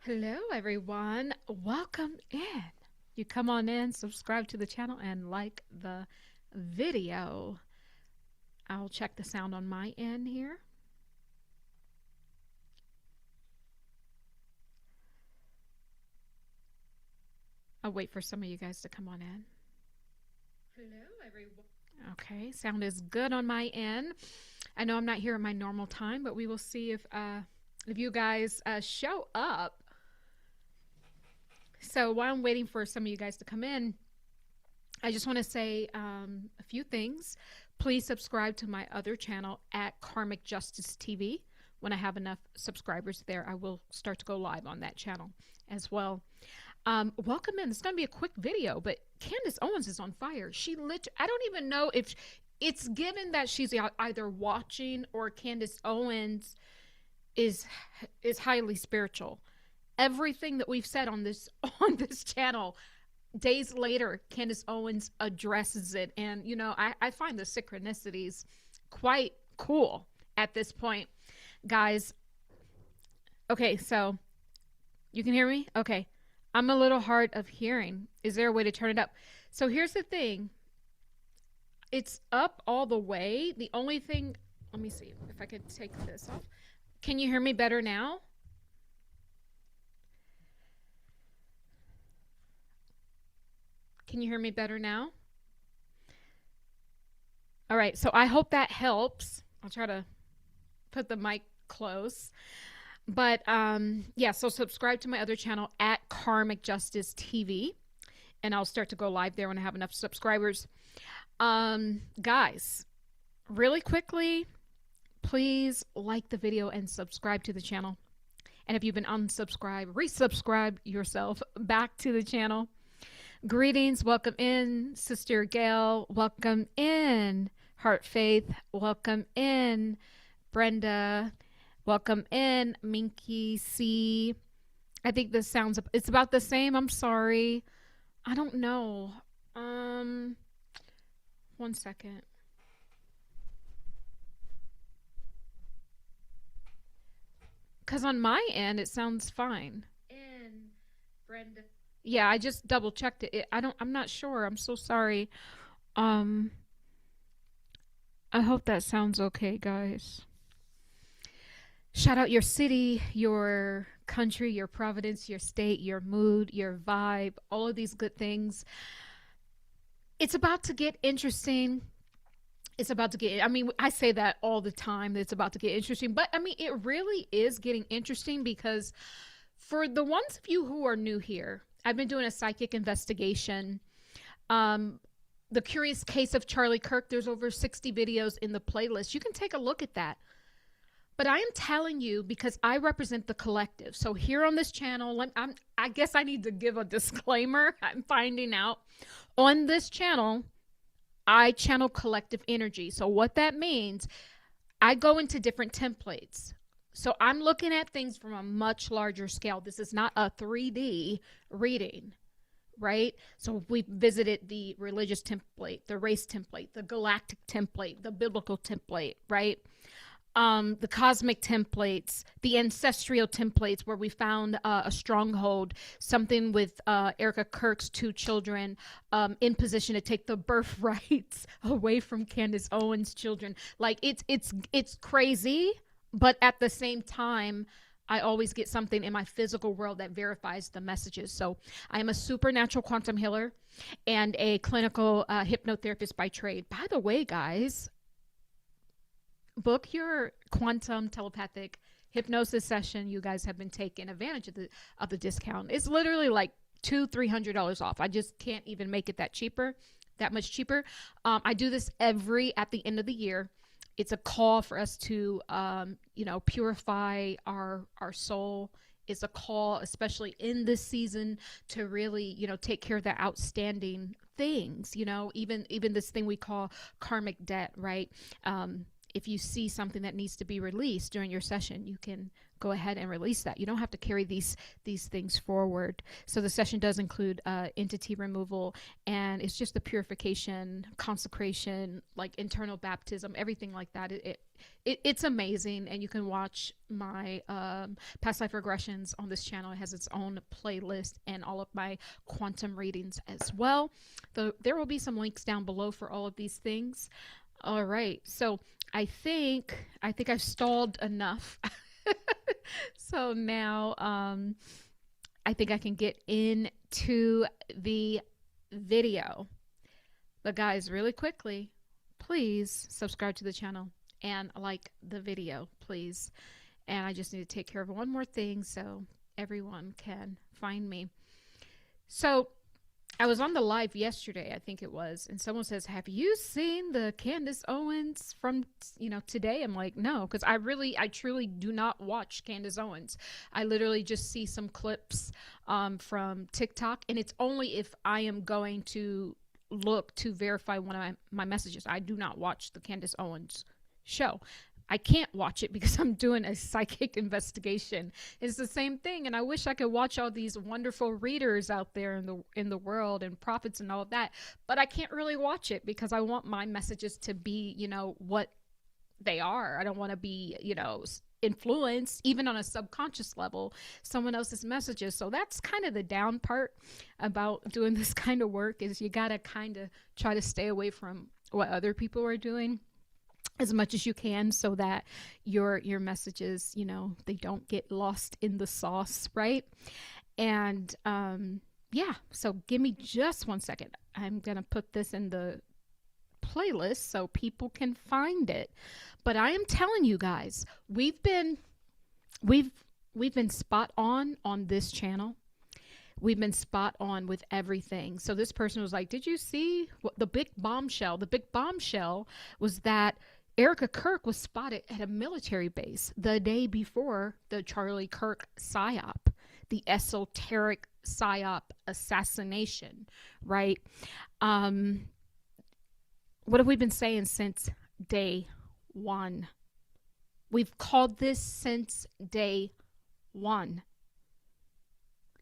Hello, everyone. Welcome in. You come on in, subscribe to the channel, and like the video. I'll check the sound on my end here. I'll wait for some of you guys to come on in. Hello, everyone. Okay, sound is good on my end. I know I'm not here at my normal time, but we will see if you guys show up. So while I'm waiting for some of you guys to come in, I just want to say a few things. Please subscribe to my other channel at Karmic Justice TV. When I have enough subscribers there, I will start to go live on that channel as well. Welcome in. It's going to be a quick video, but Candace Owens is on fire. I don't even know if it's given that she's either watching or Candace Owens is highly spiritual. Everything that we've said on this channel, days later, Candace Owens addresses it. And, you know, I find the synchronicities quite cool at this point. Guys, okay, so you can hear me? Okay. I'm a little hard of hearing. Is there a way to turn it up? So here's the thing. It's up all the way. The only thing, let me see if I could take this off. Can you hear me better now? Can you hear me better now? All right, so I hope that helps. I'll try to put the mic close. But yeah, so subscribe to my other channel at Karmic Justice TV, and I'll start to go live there when I have enough subscribers. Guys, really quickly, please like the video and subscribe to the channel. And if you've been unsubscribed, resubscribe yourself back to the channel. Greetings, welcome in, Sister Gail, welcome in, Heart Faith, welcome in, Brenda, welcome in, Minky C. I think this sounds, it's about the same. I'm sorry. I don't know. 1 second. Because on my end, it sounds fine. In Brenda. Yeah, I just double checked it. I'm not sure. I'm so sorry. I hope that sounds okay, guys. Shout out your city, your country, your providence, your state, your mood, your vibe, all of these good things. It's about to get interesting. It's about to get, I mean, I say that all the time, that it's about to get interesting, but I mean, it really is getting interesting because for the ones of you who are new here, I've been doing a psychic investigation. The Curious Case of Charlie Kirk, there's over 60 videos in the playlist. You can take a look at that. But I am telling you because I represent the collective. So here on this channel, I guess I need to give a disclaimer. I'm finding out. On this channel, I channel collective energy. So what that means, I go into different templates. So I'm looking at things from a much larger scale. This is not a 3D reading, right? So we visited the religious template, the race template, the galactic template, the biblical template, right? The cosmic templates, the ancestral templates where we found a stronghold, something with Erika Kirk's 2 children in position to take the birthrights away from Candace Owens' children. Like it's crazy. But at the same time, I always get something in my physical world that verifies the messages. So I am a supernatural quantum healer and a clinical hypnotherapist by trade. By the way, guys, book your quantum telepathic hypnosis session. You guys have been taking advantage of the discount. It's literally like $200-300 off. I just can't even make it that much cheaper. I do this at the end of the year. It's a call for us to, you know, purify our soul. It's a call, especially in this season, to really, you know, take care of the outstanding things, you know, even this thing we call karmic debt, right? If you see something that needs to be released during your session, you can go ahead and release that. You don't have to carry these things forward. So the session does include entity removal, and it's just the purification, consecration, like internal baptism, everything like that. It's amazing, and you can watch my past life regressions on this channel. It has its own playlist and all of my quantum readings as well. There will be some links down below for all of these things. All right, so I think I've stalled enough. So now I think I can get into the video. But guys, really quickly, please subscribe to the channel and like the video, please. And I just need to take care of one more thing so everyone can find me. So I was on the live yesterday, I think it was, and someone says, have you seen the Candace Owens from, today? I'm like, no, because I truly do not watch Candace Owens. I literally just see some clips from TikTok, and it's only if I am going to look to verify one of my messages. I do not watch the Candace Owens show. I can't watch it because I'm doing a psychic investigation. It's the same thing, and I wish I could watch all these wonderful readers out there in the world and prophets and all of that, but I can't really watch it because I want my messages to be, what they are. I don't want to be, influenced even on a subconscious level, someone else's messages. So that's kind of the down part about doing this kind of work, is you got to kind of try to stay away from what other people are doing as much as you can, so that your messages, they don't get lost in the sauce, right? And yeah, so give me just 1 second. I'm gonna put this in the playlist so people can find it. But I am telling you guys, we've been spot on this channel. We've been spot on with everything. So this person was like, did you see what the big bombshell? The big bombshell was that Erika Kirk was spotted at a military base the day before the Charlie Kirk psyop, the esoteric psyop assassination, right? What have we been saying since day one? We've called this since day one.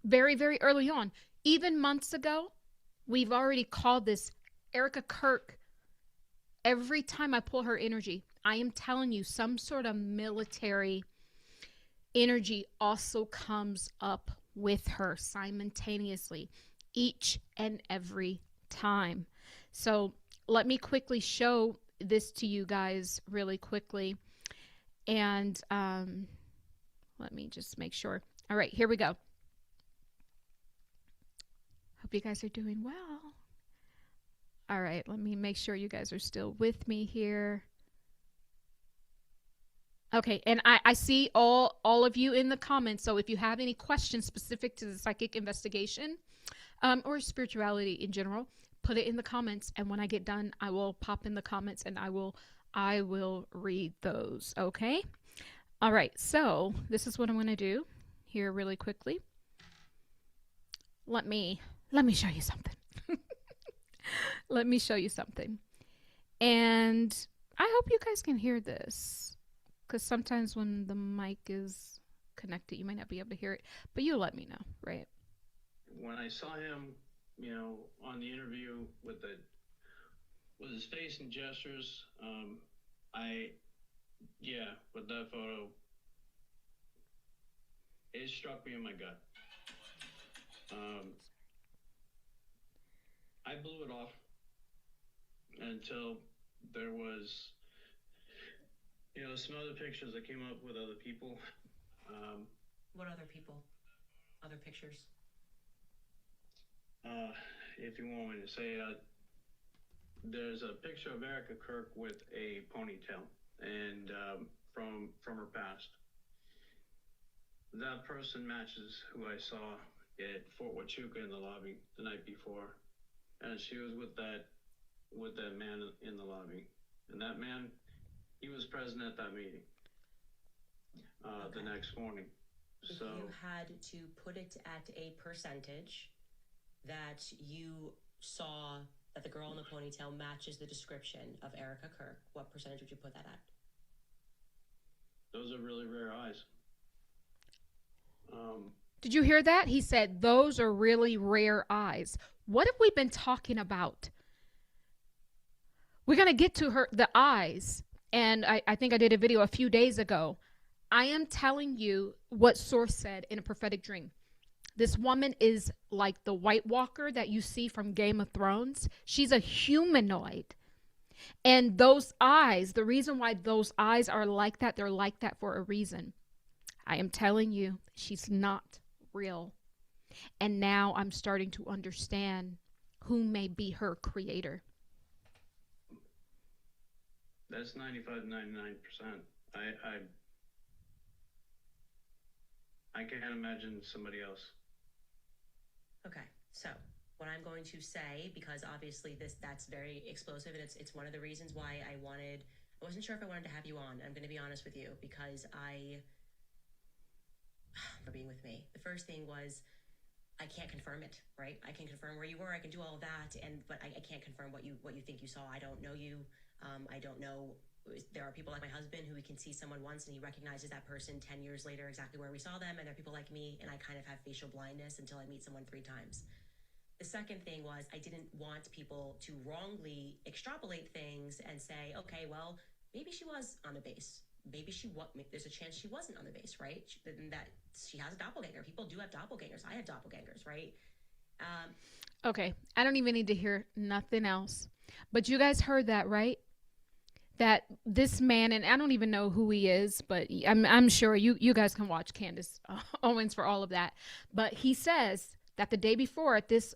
Very, very early on. Even months ago, we've already called this. Erika Kirk, every time I pull her energy, I am telling you, some sort of military energy also comes up with her simultaneously each and every time. So let me quickly show this to you guys really quickly. And let me just make sure. All right, here we go. Hope you guys are doing well. All right, let me make sure you guys are still with me here. Okay, and I see all of you in the comments. So if you have any questions specific to the psychic investigation or spirituality in general, put it in the comments. And when I get done, I will pop in the comments and I will read those. Okay. All right. So this is what I'm going to do here really quickly. Let me show you something. Let me show you something. And I hope you guys can hear this, because sometimes when the mic is connected, you might not be able to hear it, but you'll let me know, right? When I saw him, on the interview with his face and gestures, with that photo, it struck me in my gut. I blew it off until there was, some other pictures that came up with other people. What other people? Other pictures? If you want me to say it, there's a picture of Erika Kirk with a ponytail, and from her past. That person matches who I saw at Fort Huachuca in the lobby the night before, and she was with that man in the lobby, and that man, he was present at that meeting the next morning. If so you had to put it at a percentage that you saw that the girl in the ponytail matches the description of Erika Kirk, what percentage would you put that at? those are really rare eyes. Did you hear that? He said, those are really rare eyes. What have we been talking about? We're going to get to the eyes. And I think I did a video a few days ago. I am telling you what Source said in a prophetic dream. This woman is like the White Walker that you see from Game of Thrones. She's a humanoid. And those eyes, the reason why those eyes are like that, they're like that for a reason. I am telling you, she's not real. And now I'm starting to understand who may be her creator. That's 95, 99%. I can't imagine somebody else. Okay, so what I'm going to say, because obviously that's very explosive, and it's one of the reasons why I wasn't sure if I wanted to have you on. I'm going to be honest with you, because for being with me. The first thing was, I can't confirm it, right? I can confirm where you were, I can do all of that, but I can't confirm what you think you saw. I don't know you. I don't know. There are people like my husband who we can see someone once and he recognizes that person 10 years later exactly where we saw them, and there are people like me, and I kind of have facial blindness until I meet someone 3 times. The second thing was, I didn't want people to wrongly extrapolate things and say, okay, well, maybe she was on the base. Maybe there's a chance she wasn't on the base, right? That she has a doppelganger. People do have doppelgangers. I have doppelgangers, right? Okay, I don't even need to hear nothing else. But you guys heard that, right? That this man, and I don't even know who he is, but I'm sure you guys can watch Candace Owens for all of that. But he says that the day before at this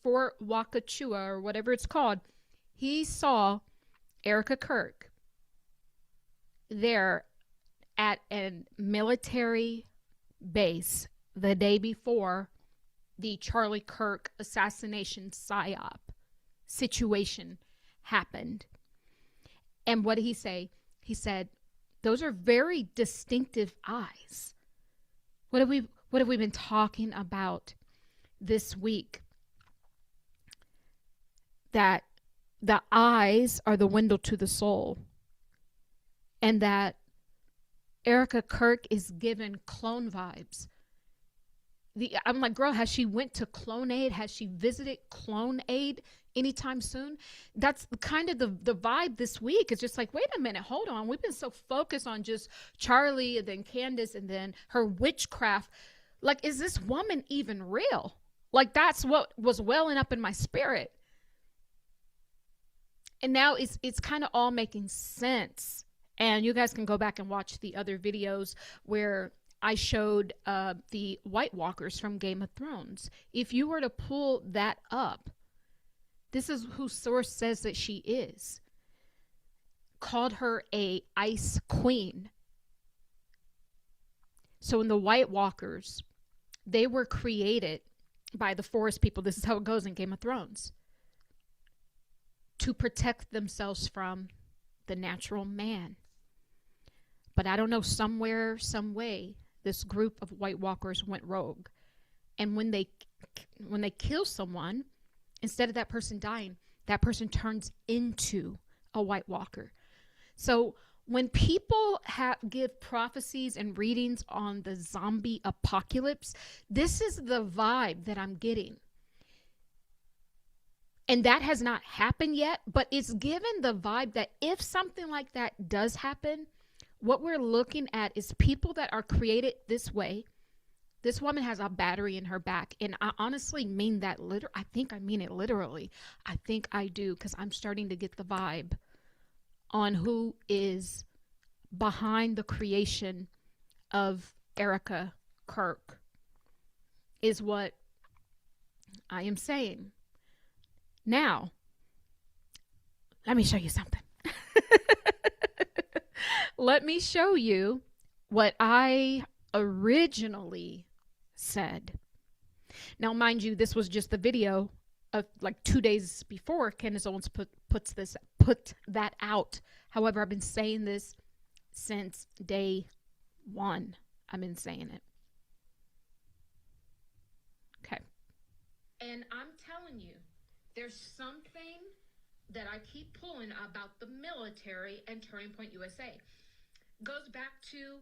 Fort Wakachua or whatever it's called, he saw Erika Kirk there at a military base the day before the Charlie Kirk assassination psyop situation happened. And what did he say? He said, those are very distinctive eyes. What have we been talking about this week? That the eyes are the window to the soul. And that Erika Kirk is given clone vibes. I'm like, girl, has she went to Clone Aid? Has she visited Clone Aid anytime soon? That's kind of the vibe this week. It's just like, wait a minute, hold on. We've been so focused on just Charlie and then Candace and then her witchcraft. Like, is this woman even real? Like, that's what was welling up in my spirit. And now it's kind of all making sense. And you guys can go back and watch the other videos where I showed the White Walkers from Game of Thrones. If you were to pull that up, this is who Source says that she is. Called her a ice queen. So in the White Walkers, they were created by the forest people. This is how it goes in Game of Thrones. To protect themselves from the natural man. But I don't know, somewhere, some way, this group of White Walkers went rogue. And when they kill someone, instead of that person dying, that person turns into a White Walker. So when people give prophecies and readings on the zombie apocalypse, this is the vibe that I'm getting. And that has not happened yet, but it's given the vibe that if something like that does happen, what we're looking at is people that are created this way. This woman has a battery in her back. And I honestly mean that I think I mean it literally. I think I do, because I'm starting to get the vibe on who is behind the creation of Erika Kirk, is what I am saying. Now, let me show you something. Let me show you what I originally said. Now, mind you, this was just the video of like 2 days before Candace Owens put that out. However, I've been saying this since day 1. I've been saying it. Okay. And I'm telling you, there's something that I keep pulling about the military and Turning Point USA. Goes back to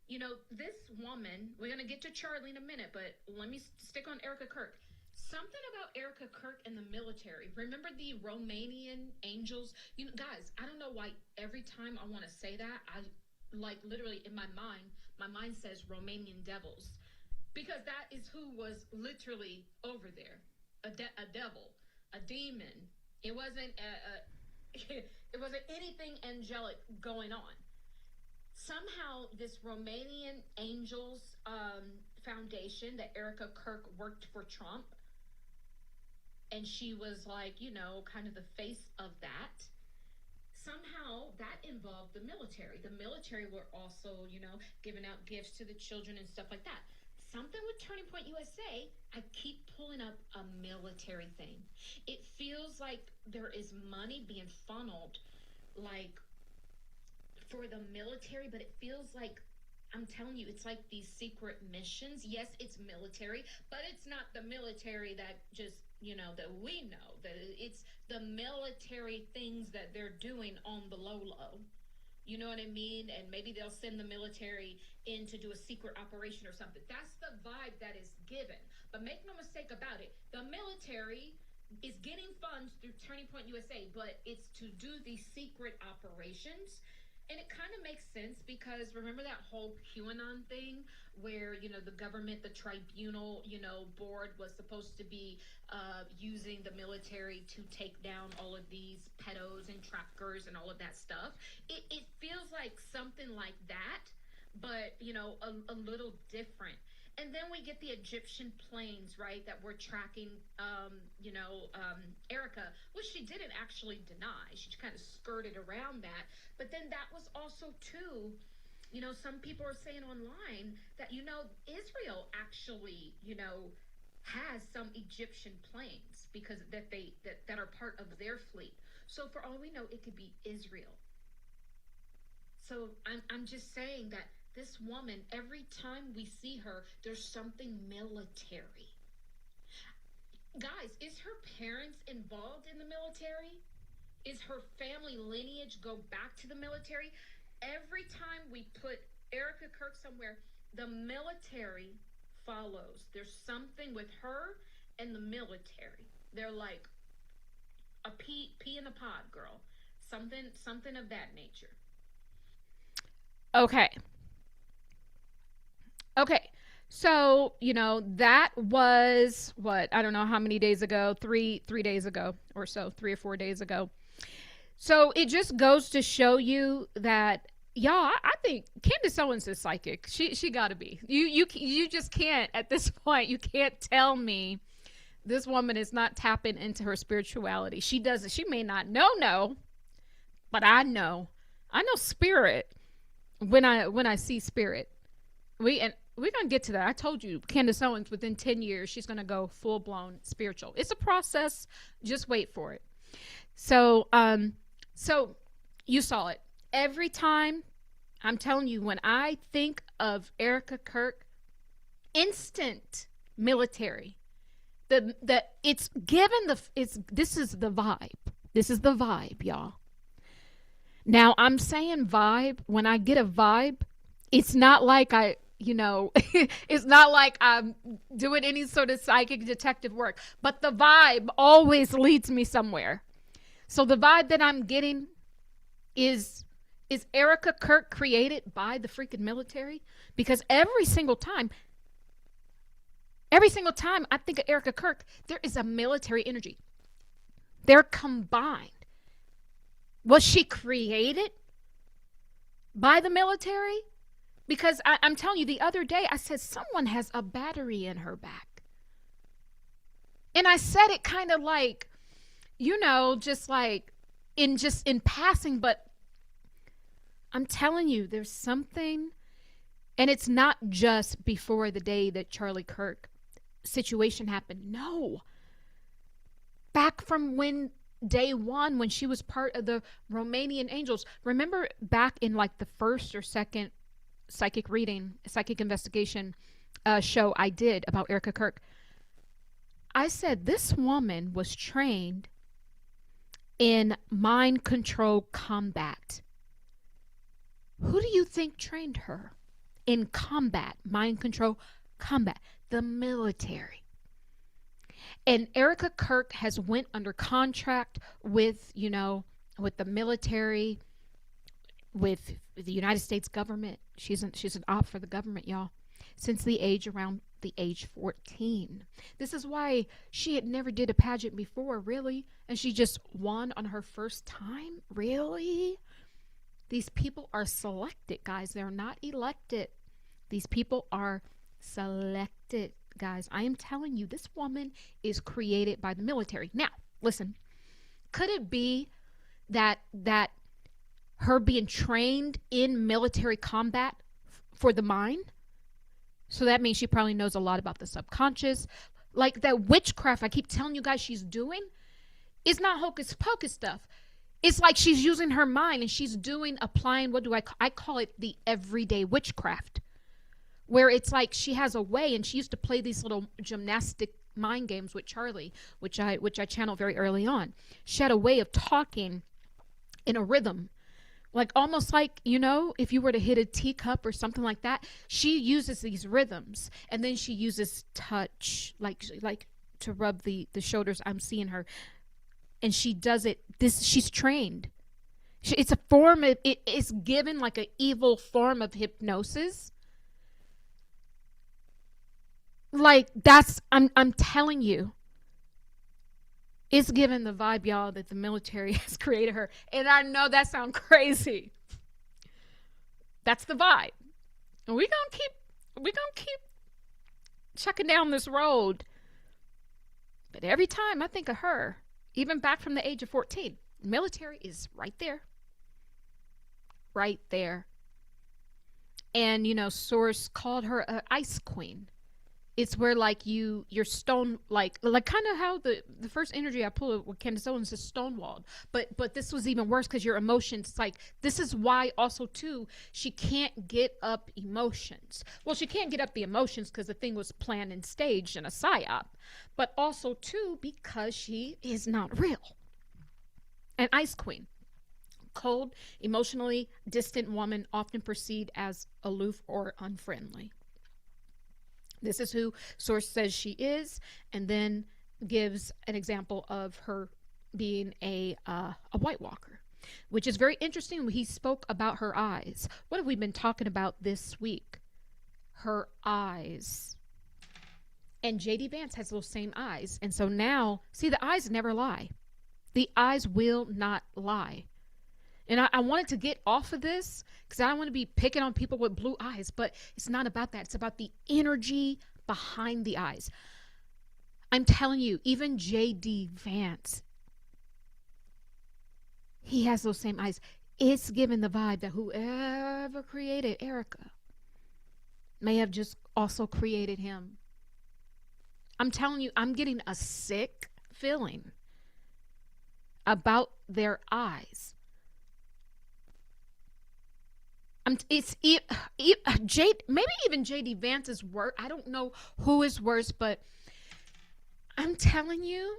This woman, we're going to get to Charlie in a minute, but let me stick on Erika Kirk. Something about Erika Kirk and the military. Remember the Romanian angels? Guys, I don't know why every time I want to say that, I like literally in my mind says Romanian devils. Because that is who was literally over there. A devil, a demon. It wasn't it wasn't anything angelic going on. Somehow this Romanian Angels Foundation that Erika Kirk worked for Trump, and she was like, kind of the face of that. Somehow that involved the military. The military were also, giving out gifts to the children and stuff like that. Something with Turning Point USA, I keep pulling up a military thing. It feels like there is money being funneled, like, for the military, but it feels like, I'm telling you, it's like these secret missions. Yes, it's military, but it's not the military that just, that we know. That it's the military things that they're doing on the low. You know what I mean? And maybe they'll send the military in to do a secret operation or something. That's the vibe that is given. But make no mistake about it, the military is getting funds through Turning Point USA, but it's to do these secret operations. And it kind of makes sense because remember that whole QAnon thing where, the government, the tribunal, board was supposed to be using the military to take down all of these pedos and traffickers and all of that stuff. It feels like something like that, but, a little different. And then we get the Egyptian planes, right, that we're tracking, Erika, which she didn't actually deny. She kind of skirted around that. But then that was also, too, some people are saying online that, Israel actually, has some Egyptian planes because that are part of their fleet. So for all we know, it could be Israel. So I'm just saying that this woman, every time we see her, there's something military. Guys, is her parents involved in the military? Is her family lineage go back to the military? Every time we put Erika Kirk somewhere, the military follows. There's something with her and the military. They're like a pea in a pod, girl. Something of that nature. Okay, so that was what, I don't know how many days ago, three days ago or so, 3 or 4 days ago. So it just goes to show you that, y'all, I think Candace Owens is psychic. She got to be. You just can't at this point. You can't tell me this woman is not tapping into her spirituality. She doesn't. She may not know, but I know spirit when I see spirit. We're going to get to that. I told you, Candace Owens, within 10 years, she's going to go full-blown spiritual. It's a process. Just wait for it. So you saw it. Every time, I'm telling you, when I think of Erika Kirk, instant military. It's given this is the vibe. This is the vibe, y'all. Now, I'm saying vibe. When I get a vibe, it's not like it's not like I'm doing any sort of psychic detective work, but the vibe always leads me somewhere. So the vibe that I'm getting is Erika Kirk created by the freaking military? Because every single time I think of Erika Kirk, there is a military energy. They're combined. Was she created by the military? Because I'm telling you, the other day I said someone has a battery in her back. And I said it kind of like, just like in passing, but I'm telling you, there's something, and it's not just before the day that Charlie Kirk situation happened. No. Back from day one, when she was part of the Romanian Angels. Remember back in like the first or second psychic investigation show I did about Erika Kirk, I said this woman was trained in mind control combat. Who do you think trained her? in combat, mind control, combat, the military. And Erika Kirk has went under contract with, with the military, with the United States government. She's an op for the government, y'all, since around the age 14. This is why she had never did a pageant before, really, and she just won on her first time, really. These people are selected, guys. They're not elected. These people are selected, guys. I am telling you, this woman is created by the military. Now, listen, could it be that her being trained in military combat for the mind? So that means she probably knows a lot about the subconscious. Like that witchcraft I keep telling you guys she's doing is not hocus pocus stuff. It's like she's using her mind and she's applying, what do I call it, the everyday witchcraft, where it's like she has a way, and she used to play these little gymnastic mind games with Charlie, which I channeled very early on. She had a way of talking in a rhythm, like almost like, if you were to hit a teacup or something like that. She uses these rhythms, and then she uses touch, like to rub the shoulders. I'm seeing her, and she does it. She's trained. It's a form of, it's given like an evil form of hypnosis. Like I'm telling you, it's given the vibe, y'all, that the military has created her. And I know that sounds crazy. That's the vibe. And we're gonna keep checking down this road. But every time I think of her, even back from the age of 14, military is right there. Right there. And, Source called her an ice queen. It's where like you're stone, like kind of how the first energy I pulled with Candace Owens is stonewalled. But this was even worse because your emotions, like, this is why also too, she can't get up emotions. Well, she can't get up the emotions because the thing was planned and staged in a psyop. But also too, because she is not real. An ice queen. Cold, emotionally distant woman, often perceived as aloof or unfriendly. This is who Source says she is, and then gives an example of her being a White Walker, which is very interesting. He spoke about her eyes. What have we been talking about this week? Her eyes. And J.D. Vance has those same eyes. And so now, see, the eyes never lie. The eyes will not lie. And I wanted to get off of this because I don't want to be picking on people with blue eyes, but it's not about that. It's about the energy behind the eyes. I'm telling you, even J.D. Vance, he has those same eyes. It's given the vibe that whoever created Erika may have just also created him. I'm telling you, I'm getting a sick feeling about their eyes. Maybe even J.D. Vance's worse. I don't know who is worse, but I'm telling you,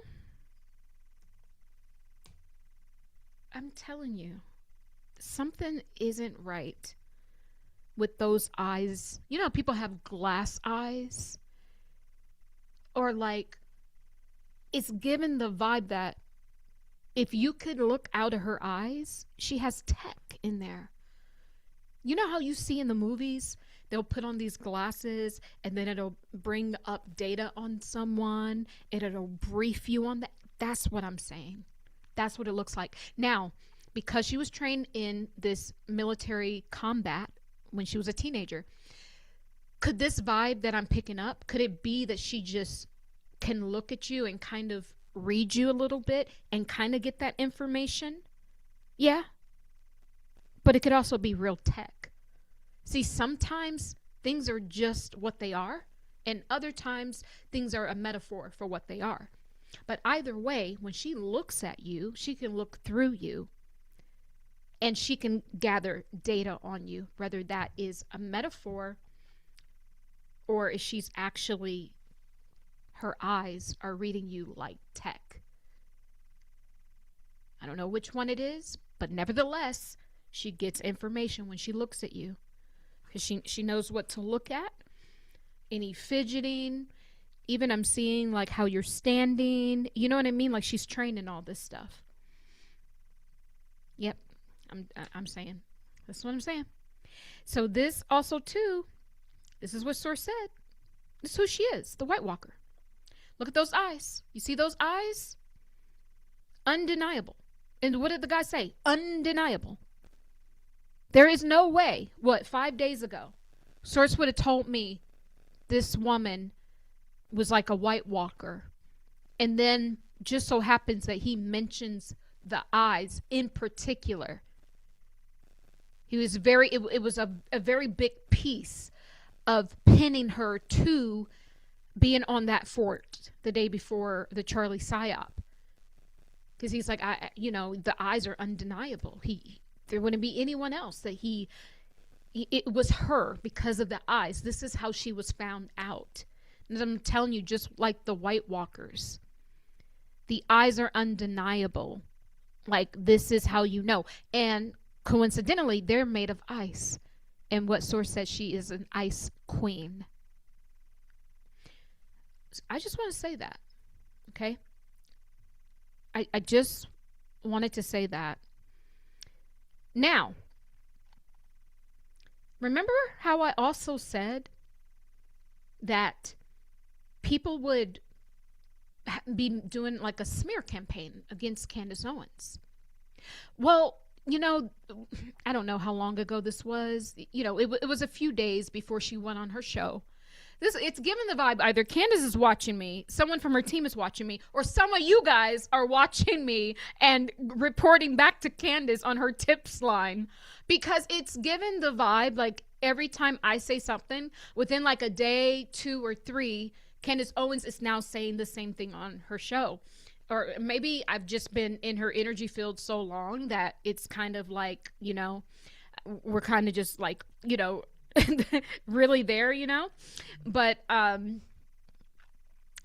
something isn't right with those eyes. People have glass eyes, or like, it's given the vibe that if you could look out of her eyes, she has tech in there. You know how you see in the movies, they'll put on these glasses and then it'll bring up data on someone and it'll brief you on that. That's what I'm saying. That's what it looks like. Now, because she was trained in this military combat when she was a teenager, could this vibe that I'm picking up, could it be that she just can look at you and kind of read you a little bit and kind of get that information? Yeah. But it could also be real tech. See, sometimes things are just what they are, and other times things are a metaphor for what they are. But either way, when she looks at you, she can look through you, and she can gather data on you, whether that is a metaphor or if she's actually, her eyes are reading you like tech. I don't know which one it is, but nevertheless, she gets information when she looks at you. because she knows what to look at. Any fidgeting, even I'm seeing like how you're standing. You know what I mean? Like she's trained in all this stuff. Yep, I'm saying. That's what I'm saying. So this also too, this is what Source said. This is who she is, the White Walker. Look at those eyes. You see those eyes? Undeniable. And what did the guy say? Undeniable. There is no way, 5 days ago, Source would have told me this woman was like a White Walker. And then just so happens that he mentions the eyes in particular. He was it was a very big piece of pinning her to being on that fort the day before the Charlie psyop. Because he's like, the eyes are undeniable. There wouldn't be anyone else that it was her because of the eyes. This is how she was found out. And I'm telling you, just like the White Walkers, the eyes are undeniable. Like, this is how you know. And coincidentally, they're made of ice. And what Source says, she is an ice queen. I just want to say that, okay? I just wanted to say that. Now, remember how I also said that people would be doing like a smear campaign against Candace Owens? Well, I don't know how long ago this was. It was a few days before she went on her show. It's given the vibe either Candace is watching me, someone from her team is watching me, or some of you guys are watching me and reporting back to Candace on her tips line, because it's given the vibe like every time I say something, within like a day, 2 or 3, Candace Owens is now saying the same thing on her show. Or maybe I've just been in her energy field so long that it's kind of like, we're kind of just like, really there, but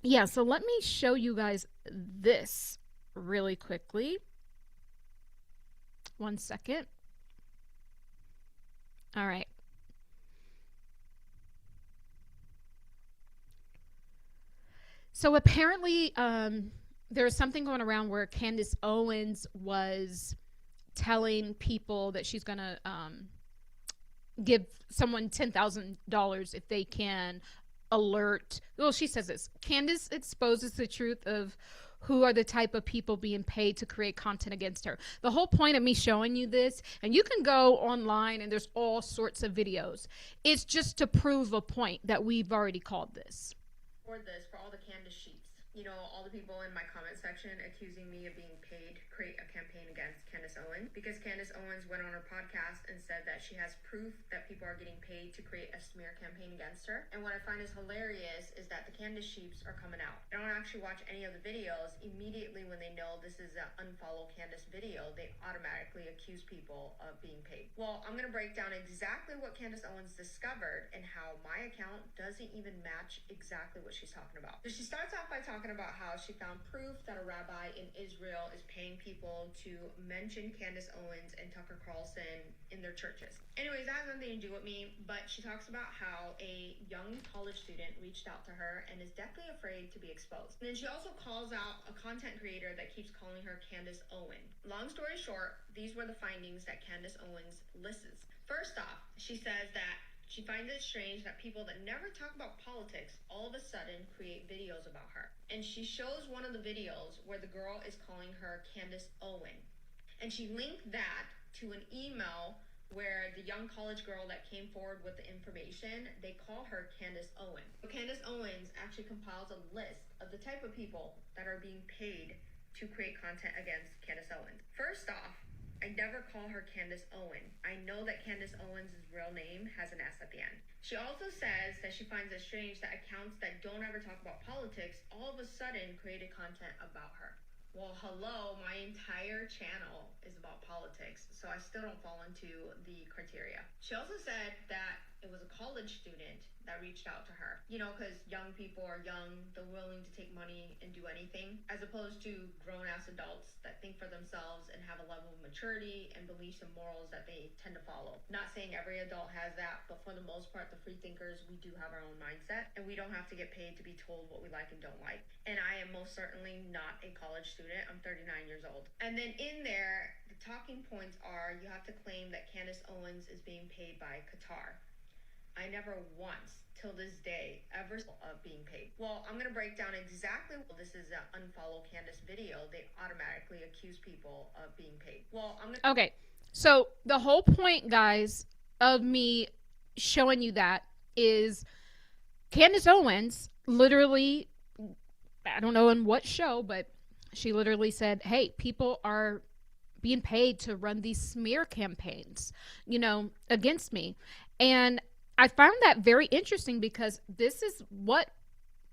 yeah, so let me show you guys this really quickly. 1 second. All right. So apparently there was something going around where Candace Owens was telling people that she's gonna give someone $10,000 if they can alert. Well, she says this. Candace exposes the truth of who are the type of people being paid to create content against her. The whole point of me showing you this, and you can go online and there's all sorts of videos, it's just to prove a point that we've already called this. For this, for all the Candace sheets, all the people in my comment section accusing me of being paid to create a campaign against Candace Owens, because Candace Owens went on her podcast and said that she has proof that people are getting paid to create a smear campaign against her. And what I find is hilarious is that the Candace sheets are coming out. They don't actually watch any of the videos. Immediately when they know this is an unfollow Candace video, they automatically accuse people of being paid. Well, I'm going to break down exactly what Candace Owens discovered and how my account doesn't even match exactly what she's talking about. So she starts off by talking about how she found proof that a rabbi in Israel is paying people to mention Candace Owens and Tucker Carlson in their churches. Anyways, that has nothing to do with me, but she talks about how a young college student reached out to her and is deathly afraid to be exposed. And then she also calls out a content creator that keeps calling her Candace Owen. Long story short, these were the findings that Candace Owens lists. First off, she says that she finds it strange that people that never talk about politics all of a sudden create videos about her. And she shows one of the videos where the girl is calling her Candace Owen. And she linked that to an email where the young college girl that came forward with the information, they call her Candace Owen. So Candace Owens actually compiles a list of the type of people that are being paid to create content against Candace Owens. First off, I never call her Candace Owen. I know that Candace Owens' real name has an S at the end. She also says that she finds it strange that accounts that don't ever talk about politics all of a sudden created content about her. Well, hello, my entire channel is about politics, so I still don't fall into the criteria. She also said that it was a college student that reached out to her. You know, because young people are young, they're willing to take money and do anything, as opposed to grown-ass adults that think for themselves and have a level of maturity and beliefs and morals that they tend to follow. Not saying every adult has that, but for the most part, the free thinkers, we do have our own mindset, and we don't have to get paid to be told what we like and don't like. And I am most certainly not a college student. I'm 39 years old. And then in there, the talking points are, you have to claim that Candace Owens is being paid by Qatar. I never once, till this day, ever of being paid. Well, I'm going to break down exactly. This is an unfollow Candace video. They automatically accuse people of being paid. Well, I'm going to... Okay, so the whole point, guys, of me showing you that is Candace Owens literally, I don't know in what show, but she literally said, hey, people are being paid to run these smear campaigns, you know, against me. And I found that very interesting because this is what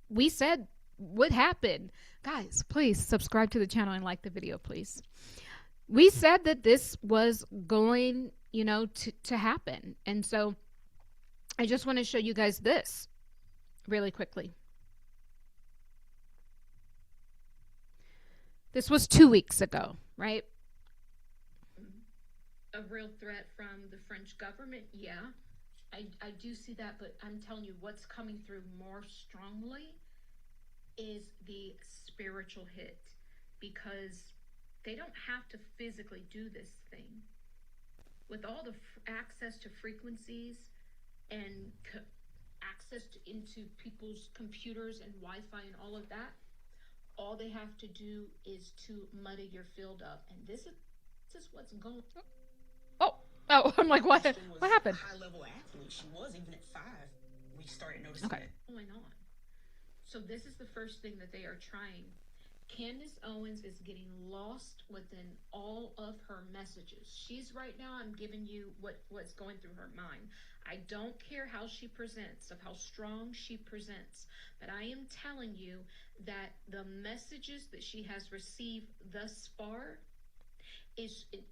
we said would happen. Guys, please subscribe to the channel and like the video, please. We said that this was going, you know, to happen. And so I just want to show you guys this really quickly. This was 2 weeks ago, right? A real threat from the French government, yeah. I do see that, but I'm telling you what's coming through more strongly is the spiritual hit, because they don't have to physically do this thing. With all the access to frequencies and access into people's computers and Wi-Fi and all of that, all they have to do is to muddy your field up. And this is what's going on. Oh, I'm like, what happened? High-level athlete. She was even at 5. We started noticing that. Going on. So this is the first thing that they are trying. Candace Owens is getting lost within all of her messages. She's right now, I'm giving you what's going through her mind. I don't care how she presents, of how strong she presents, but I am telling you that the messages that she has received thus far is it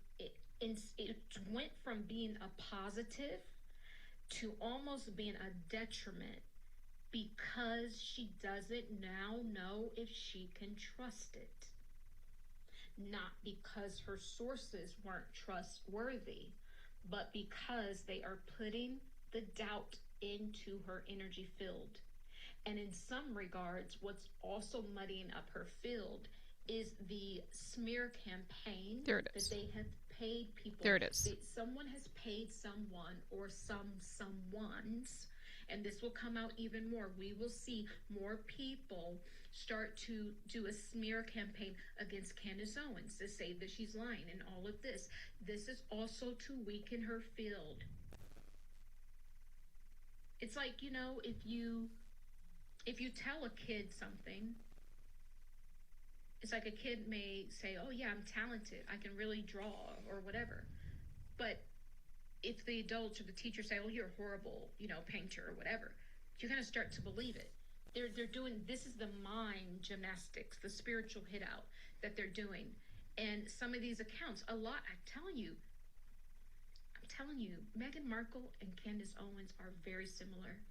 went from being a positive to almost being a detriment, because she doesn't now know if she can trust it. Not because her sources weren't trustworthy, but because they are putting the doubt into her energy field. And in some regards, what's also muddying up her field is the smear campaign that they have paid people. There it is. Someone has paid someone or someone's, and this will come out even more. We will see more people start to do a smear campaign against Candace Owens to say that she's lying and all of this. This is also to weaken her field. It's like, you know, if you tell a kid something, it's like a kid may say, oh yeah, I'm talented, I can really draw or whatever. But if the adults or the teacher say, oh, you're a horrible, you know, painter or whatever, you're going to start to believe it. They're doing, this is the mind gymnastics, the spiritual hit out that they're doing. And some of these accounts, a lot, I'm telling you, Meghan Markle and Candace Owens are very similar.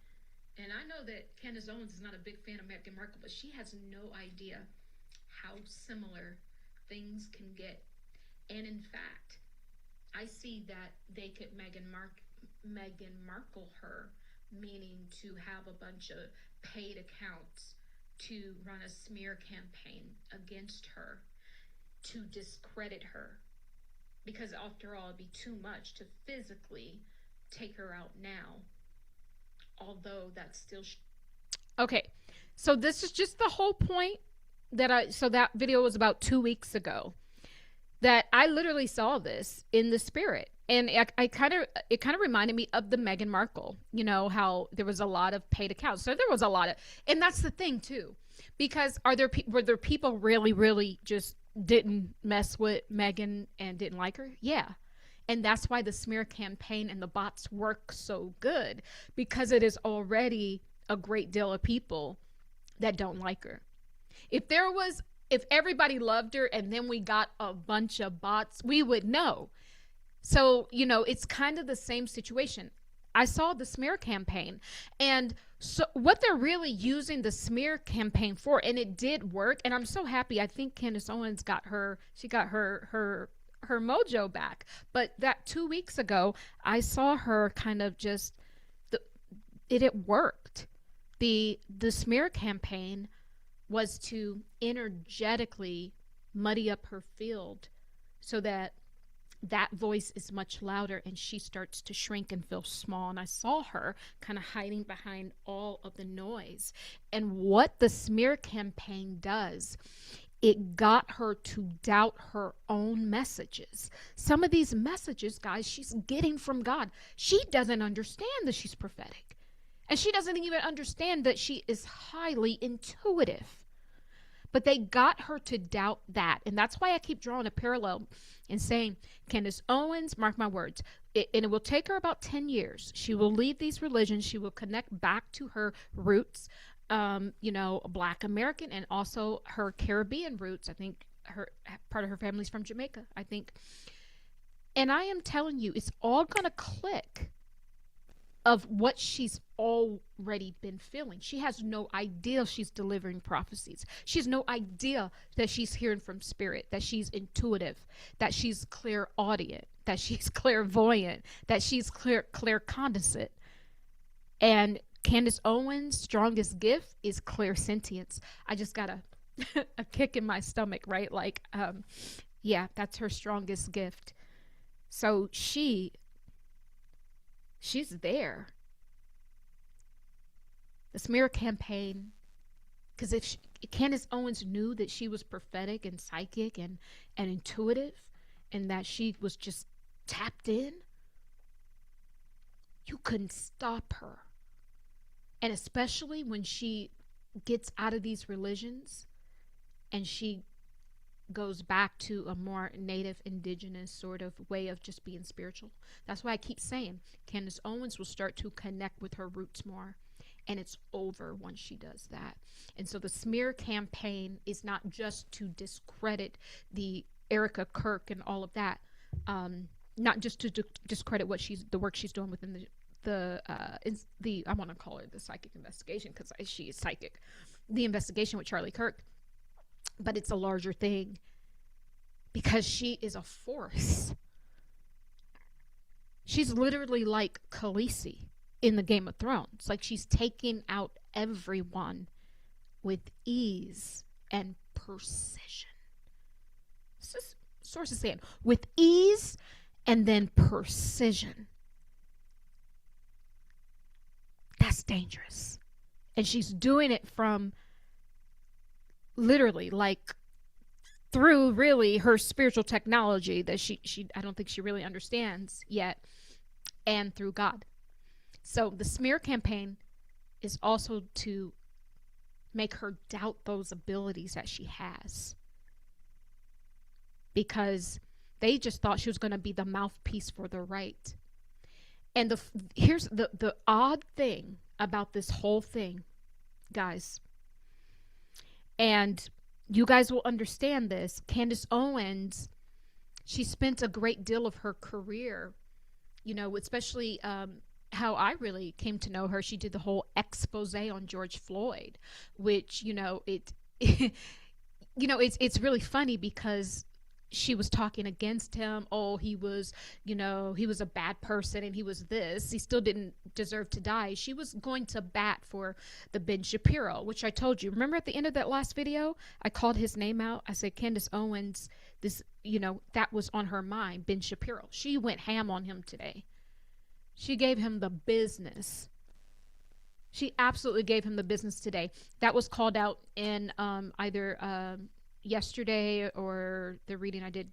And I know that Candace Owens is not a big fan of Meghan Markle, but she has no idea how similar things can get. And in fact, I see that they could Meghan Markle her, meaning to have a bunch of paid accounts to run a smear campaign against her, to discredit her. Because after all, it'd be too much to physically take her out now. Although that's still... Okay, so this is just the whole point so that video was about 2 weeks ago, that I literally saw this in the spirit. And it kind of reminded me of the Meghan Markle, you know, how there was a lot of paid accounts. So there was a lot of, and that's the thing too, because were there people really just didn't mess with Meghan and didn't like her? Yeah. And that's why the smear campaign and the bots work so good, because it is already a great deal of people that don't like her. If everybody loved her and then we got a bunch of bots, we would know. So, you know, it's kind of the same situation. I saw the smear campaign. And so what they're really using the smear campaign for, and it did work, and I'm so happy. I think Candace Owens got her mojo back. But that 2 weeks ago, I saw her kind of just it worked. The smear campaign was to energetically muddy up her field so that voice is much louder and she starts to shrink and feel small. And I saw her kind of hiding behind all of the noise. And what the smear campaign does, it got her to doubt her own messages. Some of these messages, guys, she's getting from God. She doesn't understand that she's prophetic. And she doesn't even understand that she is highly intuitive. But they got her to doubt that. And that's why I keep drawing a parallel and saying, Candace Owens, mark my words, and it will take her about 10 years. She will leave these religions. She will connect back to her roots, Black American, and also her Caribbean roots. I think part of her family's from Jamaica, I think. And I am telling you, it's all going to click of what she's already been feeling. She has no idea she's delivering prophecies. She has no idea that she's hearing from spirit, that she's intuitive, that she's clairaudient, that she's clairvoyant, that she's claircognizant. And Candace Owens' strongest gift is clairsentience. I just got a kick in my stomach, right? Like, yeah, that's her strongest gift. So she's there. The smear campaign, because if Candace Owens knew that she was prophetic and psychic and intuitive, and that she was just tapped in, you couldn't stop her. And especially when she gets out of these religions and she goes back to a more native, indigenous sort of way of just being spiritual. That's why I keep saying Candace Owens will start to connect with her roots more. And it's over once she does that. And so the smear campaign is not just to discredit the Erika, Kirk, and all of that. Not just to discredit the work she's doing within the I want to call it the psychic investigation, because she is psychic. The investigation with Charlie Kirk. But it's a larger thing, because she is a force. She's literally like Khaleesi in the Game of Thrones. Like, she's taking out everyone with ease and precision. This is sources saying with ease and then precision. That's dangerous. And she's doing it from literally, like, through really her spiritual technology that she I don't think she really understands yet, and through God. So the smear campaign is also to make her doubt those abilities that she has, because they just thought she was going to be the mouthpiece for the right. And here's the odd thing about this whole thing, guys. And you guys will understand this. Candace Owens, she spent a great deal of her career, especially how I really came to know her. She did the whole expose on George Floyd, which, it's really funny because she was talking against him. Oh, he was a bad person and he was this. He still didn't deserve to die. She was going to bat for the Ben Shapiro, which I told you. Remember at the end of that last video, I called his name out. I said, Candace Owens, this, that was on her mind, Ben Shapiro. She went ham on him today. She gave him the business. She absolutely gave him the business today. That was called out in either yesterday or the reading I did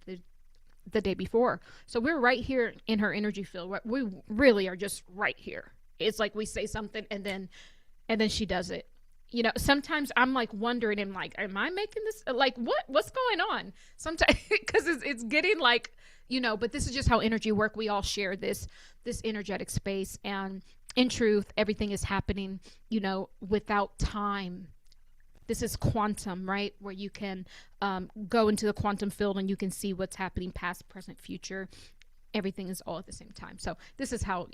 the day before. So we're right here in her energy field. We really are just right here. It's like we say something and then she does it. Sometimes I'm like wondering, am I making this, like, what's going on? Sometimes, because it's getting like, but this is just how energy work. We all share this energetic space, and in truth, everything is happening, without time. This is quantum, right? Where you can go into the quantum field and you can see what's happening past, present, future. Everything is all at the same time. So this is how,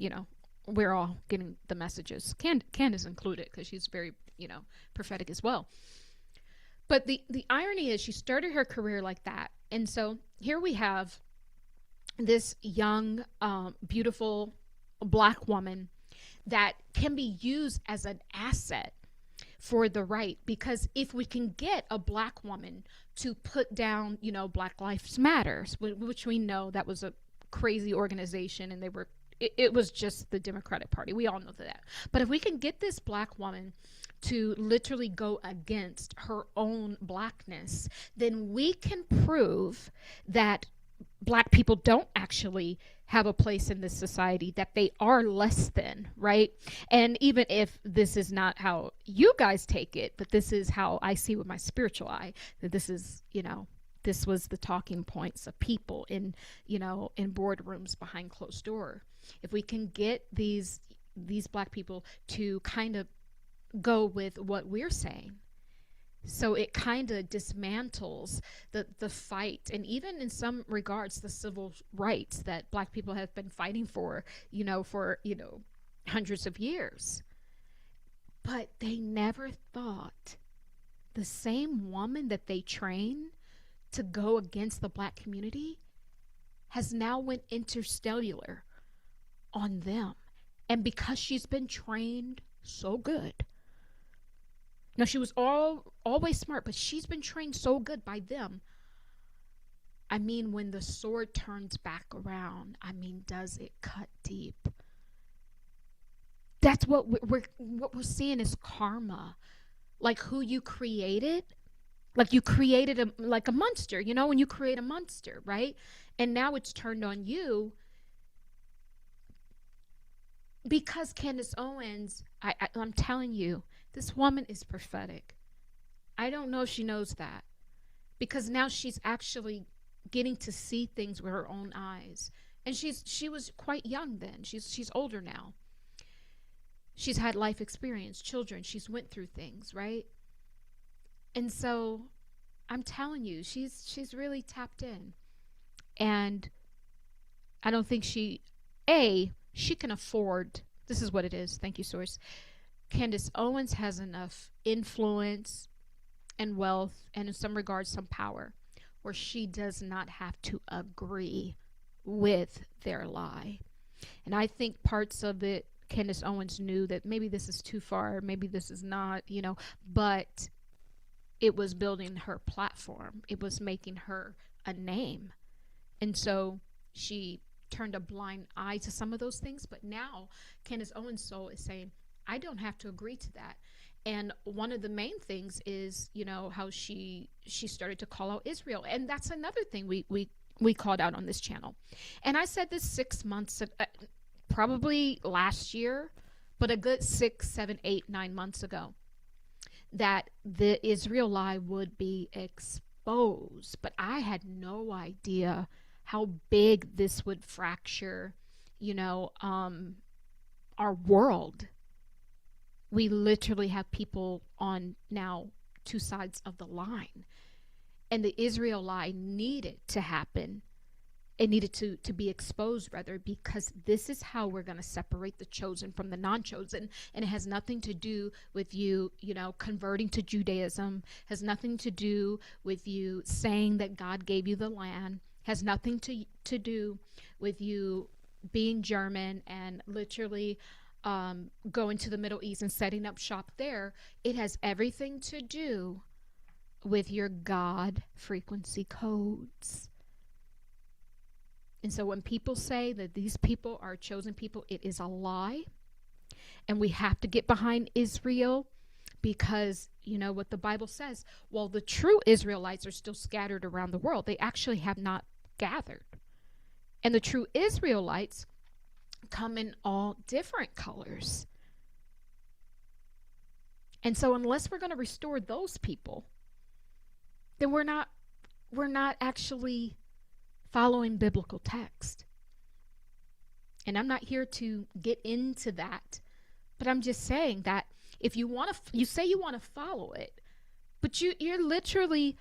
we're all getting the messages. Candace included, because she's very, prophetic as well. But the irony is she started her career like that. And so here we have this young, beautiful Black woman that can be used as an asset for the right. Because if we can get a Black woman to put down, Black Lives Matters, which we know that was a crazy organization, and it was just the Democratic Party. We all know that. But if we can get this Black woman to literally go against her own Blackness, then we can prove that Black people don't actually have a place in this society, that they are less than, right? And even if this is not how you guys take it, but this is how I see with my spiritual eye, that this is, this was the talking points of people in, in boardrooms behind closed door. If we can get these Black people to kind of go with what we're saying, so it kind of dismantles the fight, and even in some regards the civil rights that Black people have been fighting for hundreds of years. But they never thought the same woman that they train to go against the Black community has now went interstellar on them. And because she's been trained so good. Now, she was always smart, but she's been trained so good by them. I mean, when the sword turns back around, does it cut deep? That's what we're seeing is karma. Like who you created, like you created a monster, when you create a monster, right? And now it's turned on you. Because Candace Owens, I'm telling you, this woman is prophetic. I don't know if she knows that. Because now she's actually getting to see things with her own eyes. And she was quite young then. She's older now. She's had life experience, children. She's went through things, right? And so I'm telling you, she's really tapped in. And I don't think she can afford, this is what it is, thank you, Source. Candace Owens has enough influence and wealth, and in some regards, some power, where she does not have to agree with their lie. And I think parts of it, Candace Owens knew that maybe this is too far, maybe this is not, but it was building her platform. It was making her a name. And so she turned a blind eye to some of those things, but now Candace Owens' soul is saying, I don't have to agree to that. And one of the main things is, how she started to call out Israel. And that's another thing we called out on this channel. And I said this 6 months, probably last year, but a good 6, 7, 8, 9 months ago, that the Israel lie would be exposed. But I had no idea how big this would fracture, our world. We literally have people on now 2 sides of the line. And the Israel lie needed to happen. It needed to be exposed, rather, because this is how we're going to separate the chosen from the non-chosen. And it has nothing to do with you, converting to Judaism, has nothing to do with you saying that God gave you the land, has nothing to do with you being German and literally going to the Middle East and setting up shop there. It has everything to do with your God frequency codes. And so when people say that these people are chosen people, it is a lie. And we have to get behind Israel, because what the Bible says, while the true Israelites are still scattered around the world, they actually have not gathered. And the true Israelites come in all different colors. And so unless we're going to restore those people, then we're not actually following biblical text. And I'm not here to get into that, but I'm just saying that if you want to, you say you want to follow it, but you're literally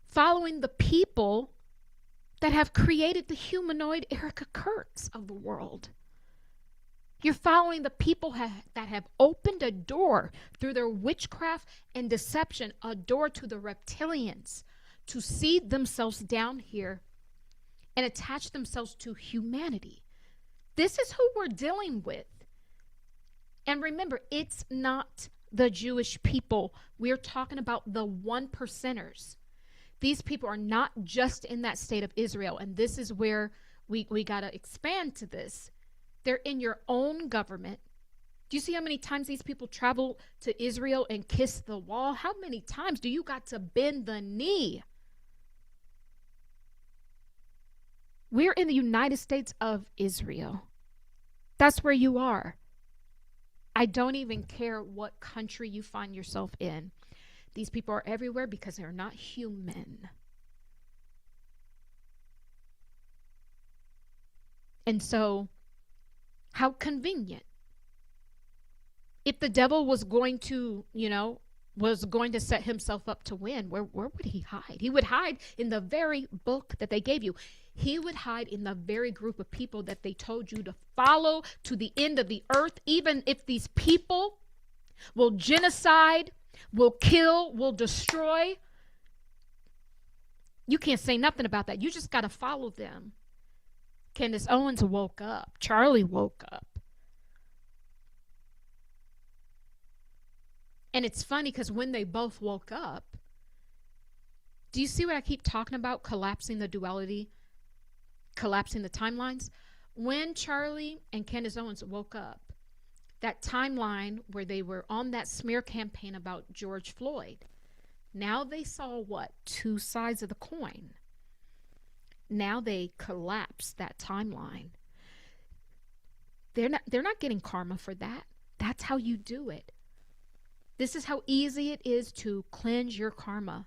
following the people that have created the humanoid Erika Kirks of the world. You're following the people that have opened a door through their witchcraft and deception, a door to the reptilians to seed themselves down here and attach themselves to humanity. This is who we're dealing with. And remember, it's not the Jewish people. We're talking about the 1%ers. These people are not just in that state of Israel. And this is where we got to expand to this. They're in your own government. Do you see how many times these people travel to Israel and kiss the wall? How many times do you got to bend the knee? We're in the United States of Israel. That's where you are. I don't even care what country you find yourself in. These people are everywhere because they're not human. And so, how convenient. If the devil was going to, was going to set himself up to win, where would he hide? He would hide in the very book that they gave you. He would hide in the very group of people that they told you to follow to the end of the earth, even if these people will genocide, will kill, will destroy. You can't say nothing about that. You just got to follow them. Candace Owens woke up. Charlie woke up. And it's funny because when they both woke up, do you see what I keep talking about? Collapsing the duality, collapsing the timelines. When Charlie and Candace Owens woke up, that timeline where they were on that smear campaign about George Floyd, now they saw what? Two sides of the coin. Now they collapsed that timeline. They're not getting karma for that. That's how you do it. This is how easy it is to cleanse your karma.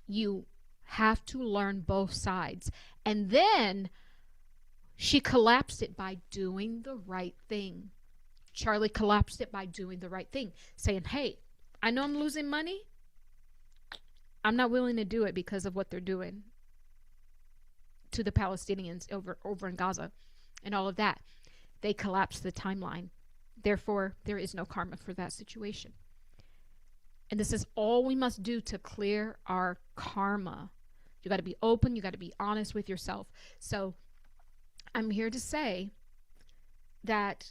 You have to learn both sides. And then she collapsed it by doing the right thing. Charlie collapsed it by doing the right thing, saying, hey, I know I'm losing money. I'm not willing to do it because of what they're doing to the Palestinians over in Gaza and all of that. They collapsed the timeline. Therefore, there is no karma for that situation. And this is all we must do to clear our karma. You got to be open. You got to be honest with yourself. So I'm here to say that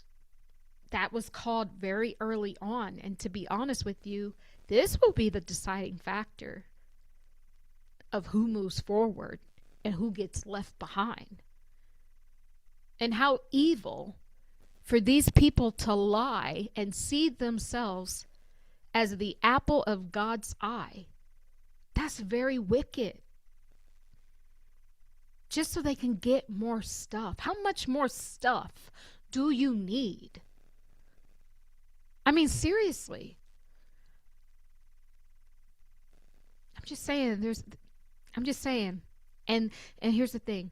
was called very early on. And to be honest with you, this will be the deciding factor of who moves forward and who gets left behind. And how evil for these people to lie and see themselves as the apple of God's eye. That's very wicked. Just so they can get more stuff. How much more stuff do you need? I mean, seriously. I'm just saying. And here's the thing.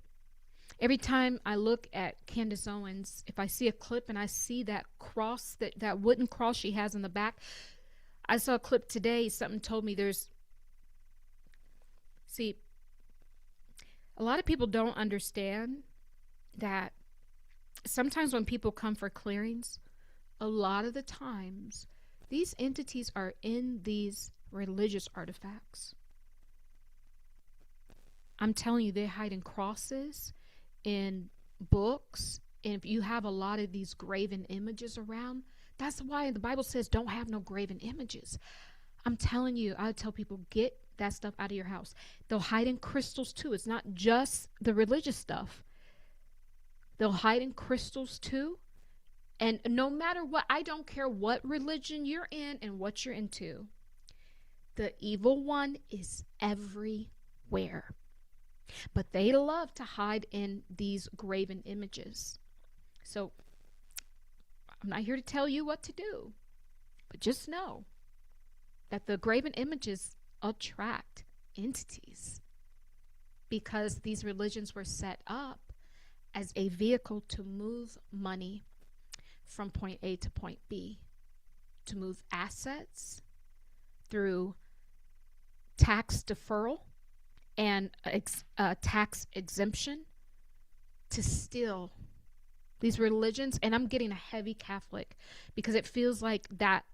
Every time I look at Candace Owens, if I see a clip and I see that cross, that wooden cross she has in the back, I saw a clip today, something told me see, a lot of people don't understand that sometimes when people come for clearings, a lot of the times, these entities are in these religious artifacts. I'm telling you, they hide in crosses, in books, and if you have a lot of these graven images around, that's why the Bible says don't have no graven images. I'm telling you, I tell people, get that stuff out of your house. They'll hide in crystals too. It's not just the religious stuff. They'll hide in crystals too. And no matter what, I don't care what religion you're in and what you're into, the evil one is everywhere. But they love to hide in these graven images. So I'm not here to tell you what to do, but just know that the graven images attract entities because these religions were set up as a vehicle to move money from point A to point B, to move assets through tax deferral and tax exemption, to steal These religions, and I'm getting a heavy Catholic because it feels like that,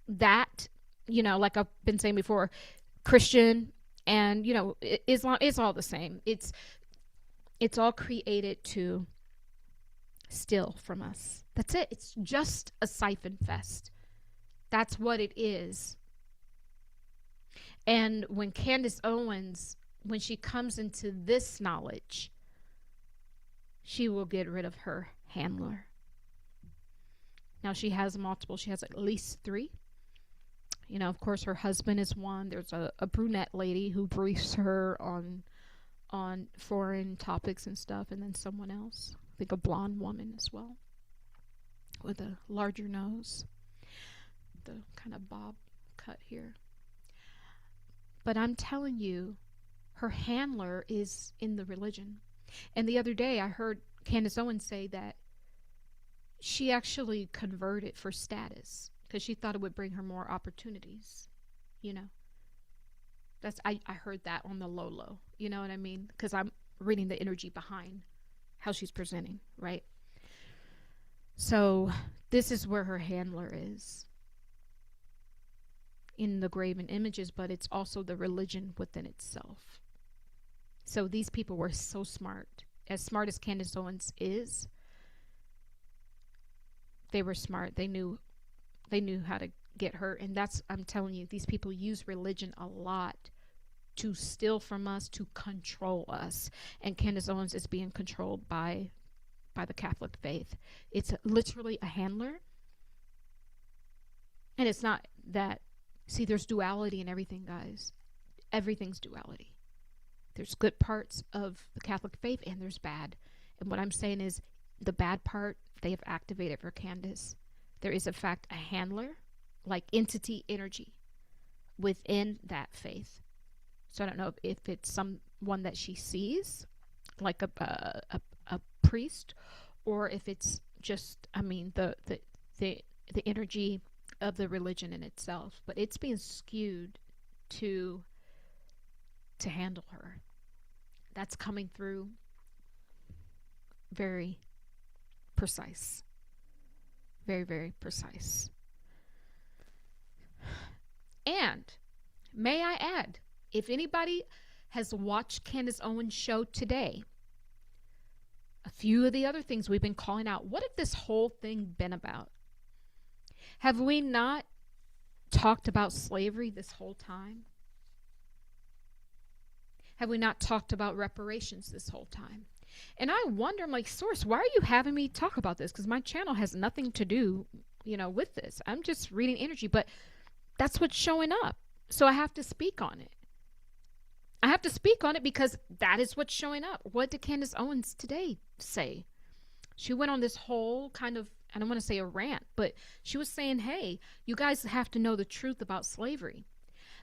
like I've been saying before, Christian and, Islam, it's all the same. It's all created to steal from us. That's it. It's just a siphon fest. That's what it is. And when Candace Owens, when she comes into this knowledge, she will get rid of her handler. Now she has multiple. She has at least 3. Of course, her husband is one. There's a brunette lady who briefs her on foreign topics and stuff, and then someone else. I think a blonde woman as well, with a larger nose, the kind of bob cut here. But I'm telling you, her handler is in the religion. And the other day I heard Candace Owens say that she actually converted for status because she thought it would bring her more opportunities. I heard that on the low. You know what I mean? Because I'm reading the energy behind how she's presenting, right? So this is where her handler is, in the graven images, but it's also the religion within itself. So these people were so smart. As smart as Candace Owens is, they were smart. They knew how to get her. And I'm telling you, these people use religion a lot to steal from us, to control us. And Candace Owens is being controlled by the Catholic faith. It's literally a handler. And it's not that, see, there's duality in everything, guys. Everything's duality. There's good parts of the Catholic faith and there's bad. And what I'm saying is the bad part, they have activated for Candace. There is, in fact, a handler, like entity energy, within that faith. So I don't know if it's someone that she sees, like a priest, or if it's just, the energy of the religion in itself. But it's being skewed to handle her. That's coming through very precise. Very, very precise. And may I add, if anybody has watched Candace Owens' show today, a few of the other things we've been calling out, what have this whole thing been about? Have we not talked about slavery this whole time? Have we not talked about reparations this whole time? And I wonder, I'm like, Source, why are you having me talk about this? Because my channel has nothing to do, with this. I'm just reading energy, but that's what's showing up. So I have to speak on it. I have to speak on it because that is what's showing up. What did Candace Owens today say? She went on this whole kind of, I don't want to say a rant, but she was saying, hey, you guys have to know the truth about slavery.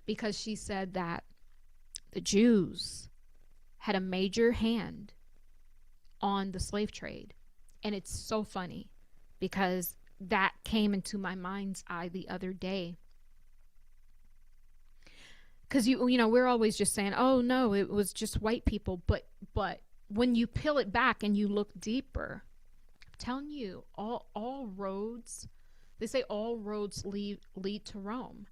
Because she said that the Jews had a major hand on the slave trade. And it's so funny because that came into my mind's eye the other day. Because we're always just saying, oh no, it was just white people. But when you peel it back and you look deeper, I'm telling you, all roads, they say all roads lead to Rome.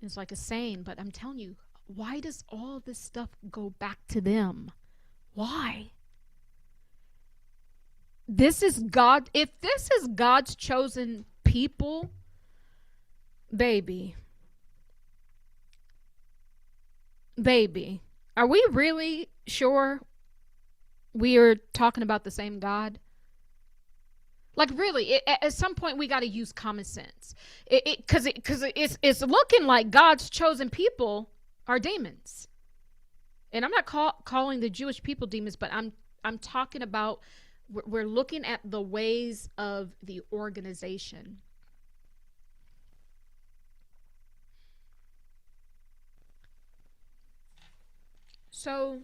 It's like a saying, but I'm telling you, why does all this stuff go back to them? Why? This is God. If this is God's chosen people, baby, are we really sure we are talking about the same God? Like, really, at some point we got to use common sense. Because it's looking like God's chosen people are demons. And I'm not calling the Jewish people demons, but I'm talking about, we're looking at the ways of the organization. So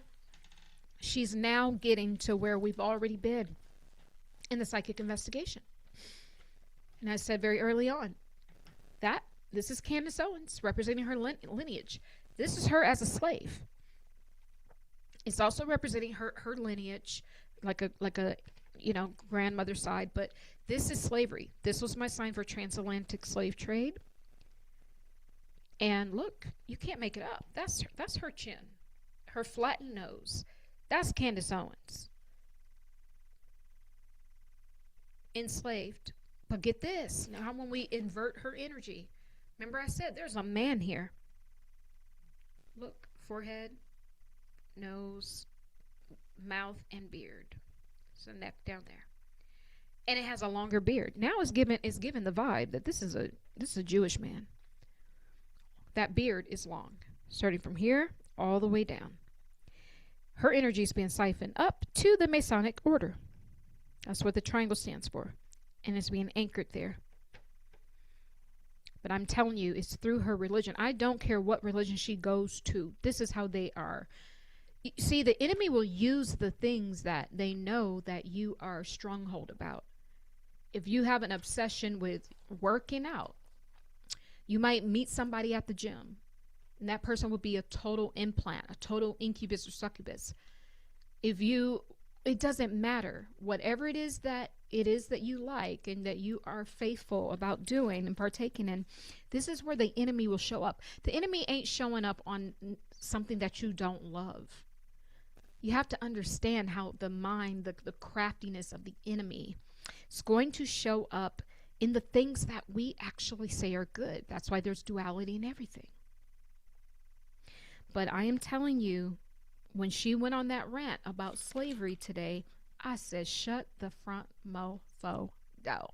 she's now getting to where we've already been in the psychic investigation. And I said very early on that this is Candace Owens representing her lineage. This is her as a slave. It's also representing her lineage like a grandmother's side, but this is slavery. This was my sign for transatlantic slave trade. And look, you can't make it up. That's her chin, her flattened nose. That's Candace Owens. Enslaved. But get this, now when we invert her energy, remember I said there's a man here. Look, forehead, nose, mouth, and beard. So neck down there. And it has a longer beard. Now it's given the vibe that this is a Jewish man. That beard is long, starting from here all the way down. Her energy is being siphoned up to the Masonic order. That's what the triangle stands for. And it's being anchored there. But I'm telling you, it's through her religion. I don't care what religion she goes to. This is how they are. You see, the enemy will use the things that they know that you are stronghold about. If you have an obsession with working out, you might meet somebody at the gym, and that person will be a total implant, a total incubus or succubus. It doesn't matter. Whatever it is that you like and that you are faithful about doing and partaking in, this is where the enemy will show up. The enemy ain't showing up on something that you don't love. You have to understand how the mind, the craftiness of the enemy is going to show up in the things that we actually say are good. That's why there's duality in everything. But I am telling you, when she went on that rant about slavery today, I said, shut the front mofo down.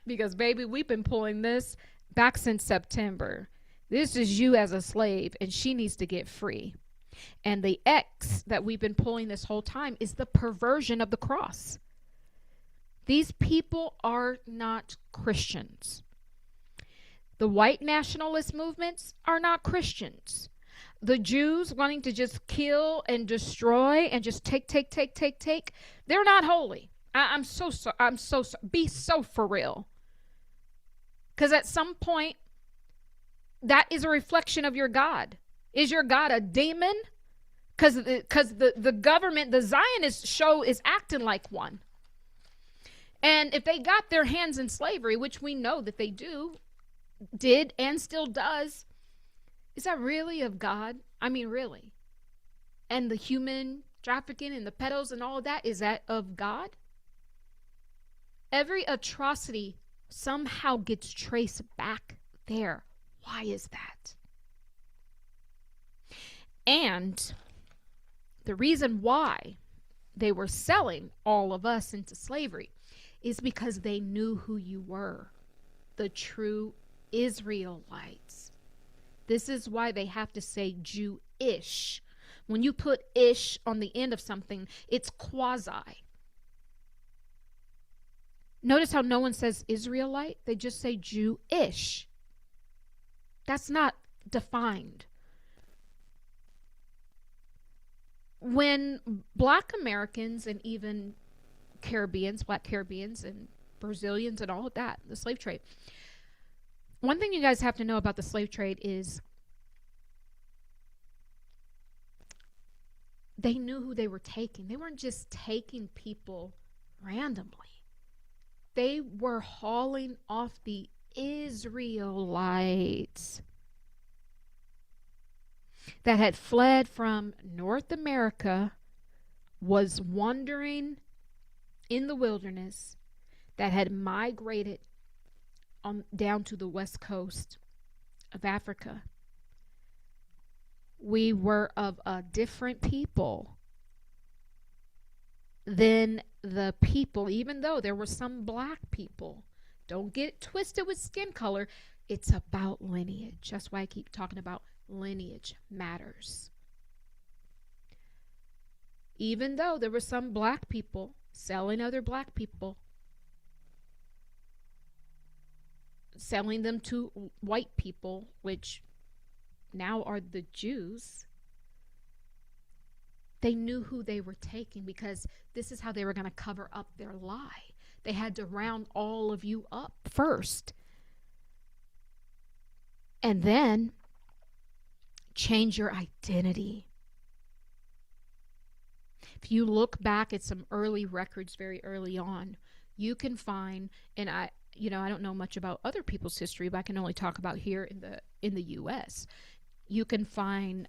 Because, baby, we've been pulling this back since September. This is you as a slave, and she needs to get free. And the X that we've been pulling this whole time is the perversion of the cross. These people are not Christians. The white nationalist movements are not Christians. The Jews wanting to just kill and destroy and just take, they're not holy. I'm so sorry. Be so for real. Because at some point, that is a reflection of your God. Is your God a demon? Because the government, the Zionist show is acting like one. And if they got their hands in slavery, which we know that they did and still does, is that really of God? I mean, really? And the human trafficking and the pedos and all of that, is that of God? Every atrocity somehow gets traced back there. Why is that? And the reason why they were selling all of us into slavery is because they knew who you were, the true Israelites. This is why they have to say Jewish. When you put ish on the end of something, it's quasi. Notice how no one says Israelite. They just say Jewish. That's not defined. When Black Americans and even Caribbeans, Black Caribbeans and Brazilians and all of that, the slave trade. One thing you guys have to know about the slave trade is they knew who they were taking. They weren't just taking people randomly. They were hauling off the Israelites that had fled from North America, was wandering in the wilderness, that had migrated down to the west coast of Africa. We were of a different people than the people, even though there were some black people. Don't get it twisted with skin color. It's about lineage. That's why I keep talking about lineage matters. Even though there were some black people selling other black people, selling them to white people, which now are the Jews, they knew who they were taking, because this is how they were going to cover up their lie. They had to round all of you up first, and then change your identity. if you look back at some early records very early on, you can find, and I don't know much about other people's history, but I can only talk about here in the US. You can find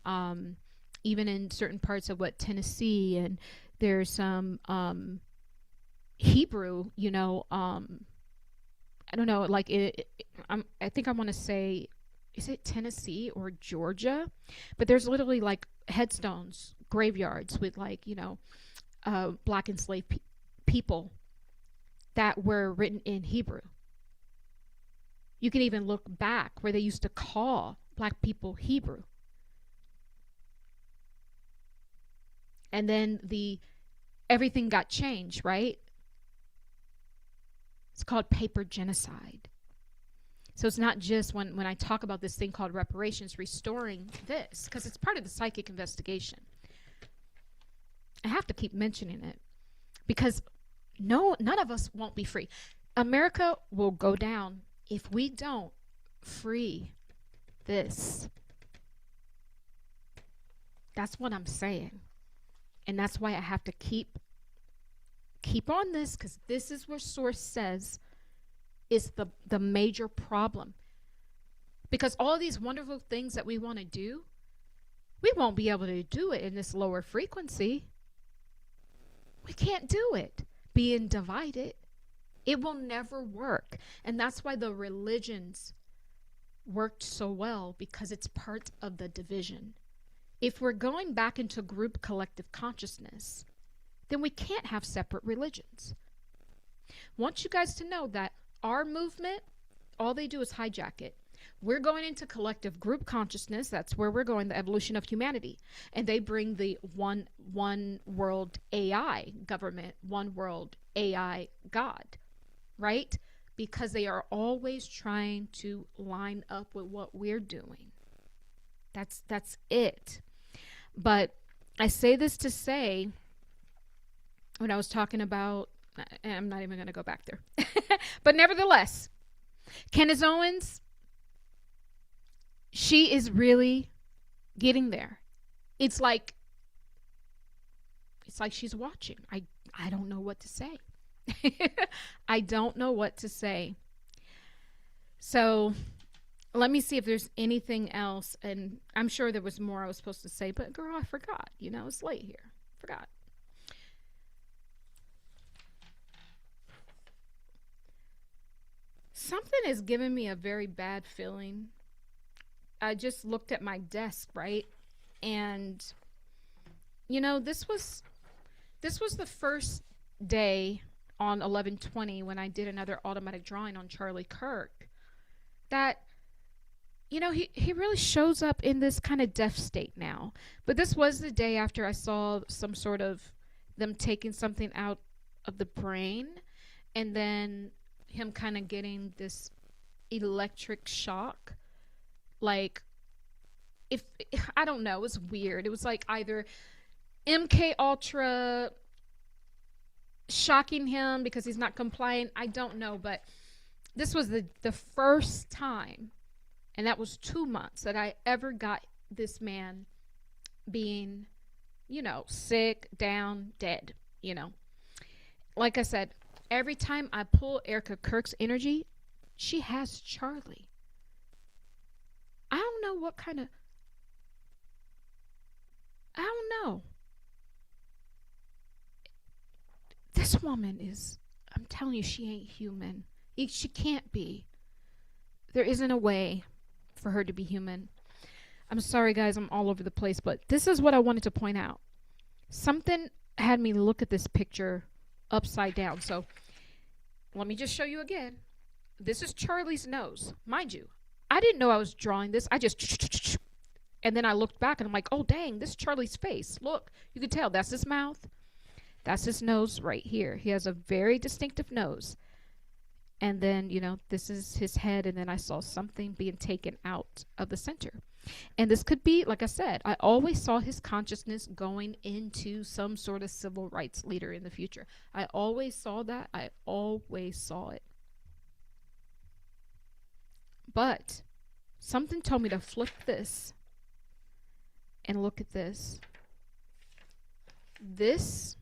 even in certain parts of Tennessee, and there's some Hebrew, I don't know, like I think I want to say, is it Tennessee or Georgia? But there's literally like headstones, graveyards with like, black enslaved people that were written in Hebrew. You can even look back where they used to call black people Hebrew. And then everything got changed, right? It's called paper genocide. So it's not just when I talk about this thing called reparations, restoring this, because it's part of the psychic investigation. I have to keep mentioning it because none of us won't be free. America will go down if we don't free this. That's what I'm saying. And that's why I have to keep on this, because this is where source says is the major problem. Because all these wonderful things that we want to do, we won't be able to do it in this lower frequency. We can't do it being divided. It will never work. And that's why the religions worked so well, because it's part of the division. If we're going back into group collective consciousness, then we can't have separate religions. I want you guys to know that our movement, all they do is hijack it. We're going into collective group consciousness. That's where we're going, the evolution of humanity. And they bring the one world AI government, one world AI God, right? Because they are always trying to line up with what we're doing. That's it. But I say this to say, when I was talking about, and I'm not even going to go back there. But nevertheless, Candace Owens, she is really getting there. It's like she's watching. I don't know what to say. I don't know what to say. So let me see if there's anything else. And I'm sure there was more I was supposed to say, but girl, I forgot. It's late here. Forgot. Something is giving me a very bad feeling. I just looked at my desk, right? And this was the first day on 11/20 when I did another automatic drawing on Charlie Kirk that he really shows up in this kind of deaf state now. But this was the day after I saw some sort of them taking something out of the brain, and then him kind of getting this electric shock. Like, if I don't know, it was weird. It was like either MK Ultra shocking him because he's not compliant. I don't know, but this was the first time, and that was 2 months, that I ever got this man being, sick, down, dead, Like I said, every time I pull Erika Kirk's energy, she has Charlie. I don't know what kind of... I don't know. This woman is... I'm telling you, she ain't human. She can't be. There isn't a way for her to be human. I'm sorry, guys. I'm all over the place, but this is what I wanted to point out. Something had me look at this picture upside down. So let me just show you again. This is Charlie's nose. Mind you, I didn't know I was drawing this. I just... And then I looked back and I'm like, oh, dang, this is Charlie's face. Look, you can tell that's his mouth. That's his nose right here. He has a very distinctive nose. And then, this is his head. And then I saw something being taken out of the center. And this could be, like I said, I always saw his consciousness going into some sort of civil rights leader in the future. I always saw that. I always saw it. But something told me to flip this and look at this. This,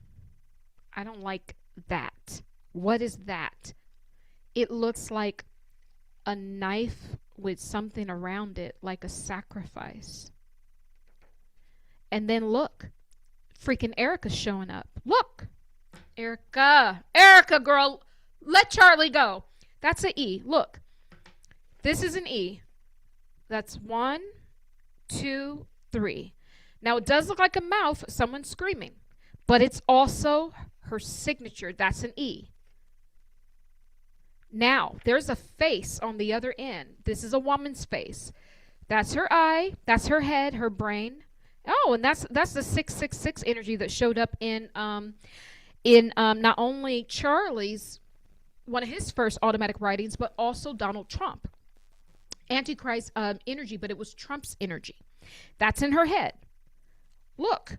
I don't like that. What is that? It looks like a knife with something around it, like a sacrifice. And then look, freaking Erika's showing up. Look, Erika, girl, let Charlie go. That's an E. Look, this is an E. That's 1, 2, 3. Now it does look like a mouth, someone screaming, but it's also her signature. That's an E. Now there's a face on the other end. This is a woman's face. That's her eye. That's her head. Her brain. Oh, and that's the 666 energy that showed up in not only Charlie's, one of his first automatic writings, but also Donald Trump. Antichrist energy, but it was Trump's energy. That's in her head. Look,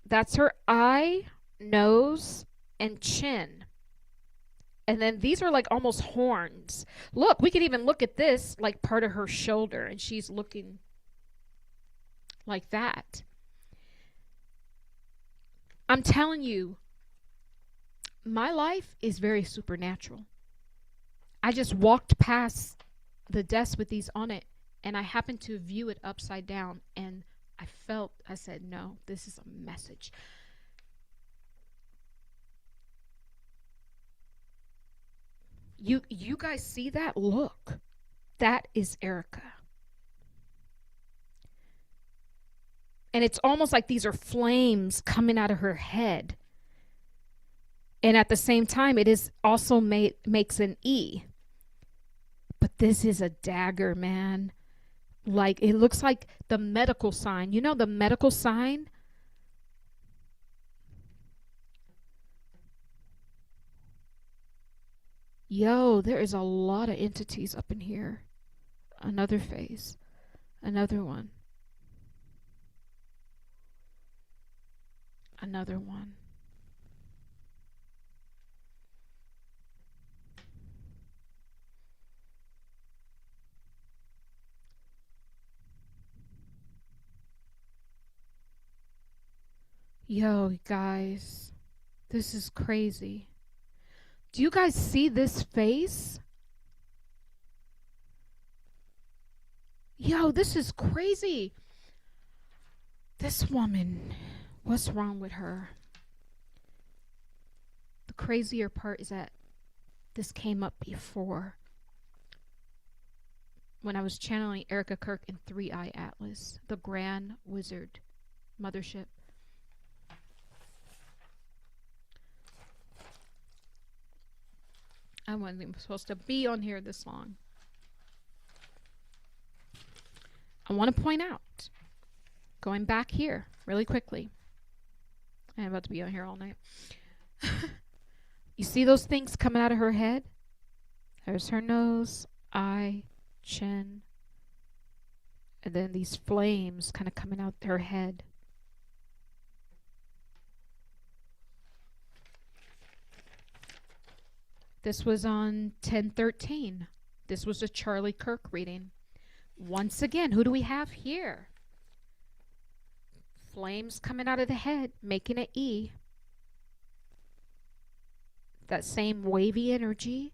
that's her eye, nose, and chin. And then these are like almost horns. Look, we could even look at this like part of her shoulder, and she's looking like that. I'm telling you, my life is very supernatural. I just walked past the desk with these on it, and I happened to view it upside down, and I said, no, this is a message. You guys see that? Look, that is Erika. And it's almost like these are flames coming out of her head. And at the same time, it is also makes an E. But this is a dagger, man. Like, it looks like the medical sign. You know the medical sign? Yo, there is a lot of entities up in here. Another face. Another one. Another one. Yo, guys, this is crazy. Do you guys see this face? Yo, this is crazy. This woman, what's wrong with her? The crazier part is that this came up before. When I was channeling Erika Kirk in 3-Eye Atlas, the Grand Wizard Mothership. I wasn't even supposed to be on here this long. I want to point out, going back here really quickly. I'm about to be on here all night. You see those things coming out of her head? There's her nose, eye, chin, and then these flames kind of coming out her head. This was on 10/13. This was a Charlie Kirk reading. Once again, who do we have here? Flames coming out of the head, making an E. That same wavy energy,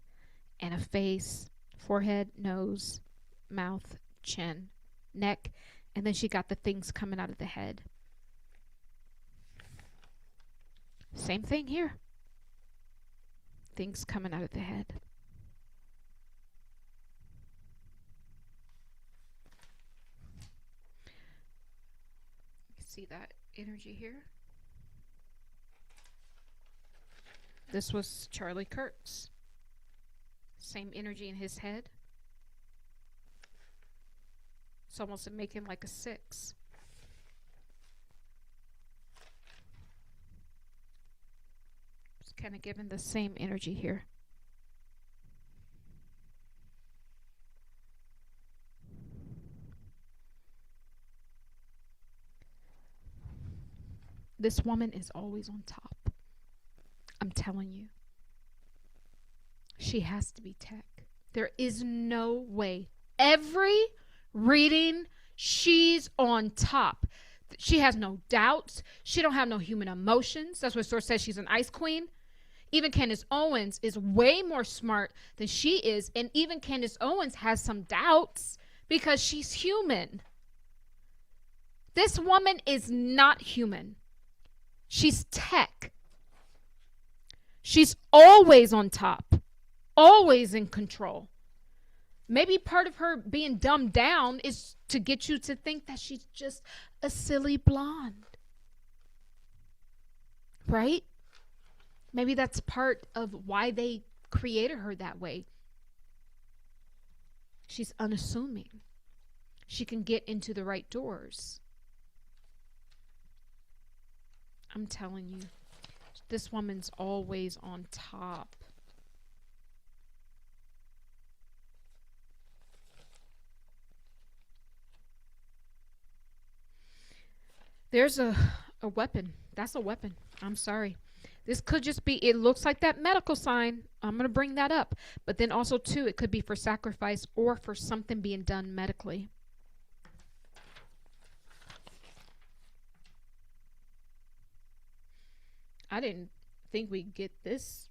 and a face, forehead, nose, mouth, chin, neck, and then she got the things coming out of the head. Same thing here. Things coming out of the head. See that energy here? This was Charlie Kirk's. Same energy in his head. It's almost making like a 6. It's kind of giving the same energy here. This woman is always on top. I'm telling you. She has to be tech. There is no way. Every reading, she's on top. She has no doubts. She don't have no human emotions. That's what source says. She's an ice queen. Even Candace Owens is way more smart than she is. And even Candace Owens has some doubts because she's human. This woman is not human. She's tech. She's always on top, always in control. Maybe part of her being dumbed down is to get you to think that she's just a silly blonde. Right? Maybe that's part of why they created her that way. She's unassuming. She can get into the right doors. I'm telling you, this woman's always on top. There's a weapon. That's a weapon. I'm sorry. This could just be, it looks like that medical sign. I'm going to bring that up. But then also, too, it could be for sacrifice or for something being done medically. I didn't think we'd get this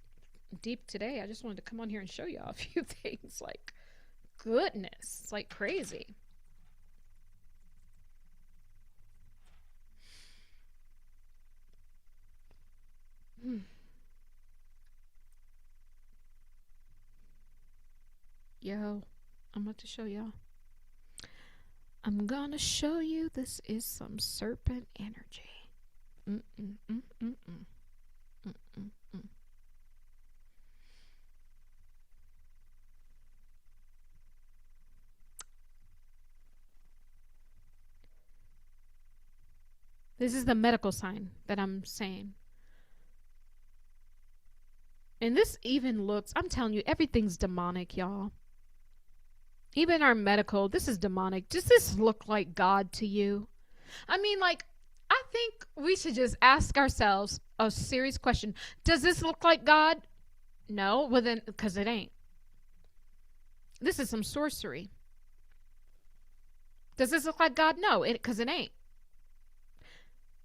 deep today. I just wanted to come on here and show y'all a few things. Like, goodness. It's like crazy. Yo, I'm about to show y'all. I'm gonna show you this is some serpent energy. This is the medical sign that I'm saying. And this even looks, I'm telling you, everything's demonic, y'all. Even our medical, this is demonic. Does this look like God to you? I mean, like, I think we should just ask ourselves a serious question. Does this look like God? No, well then, because it ain't. This is some sorcery. Does this look like God? No, because it ain't.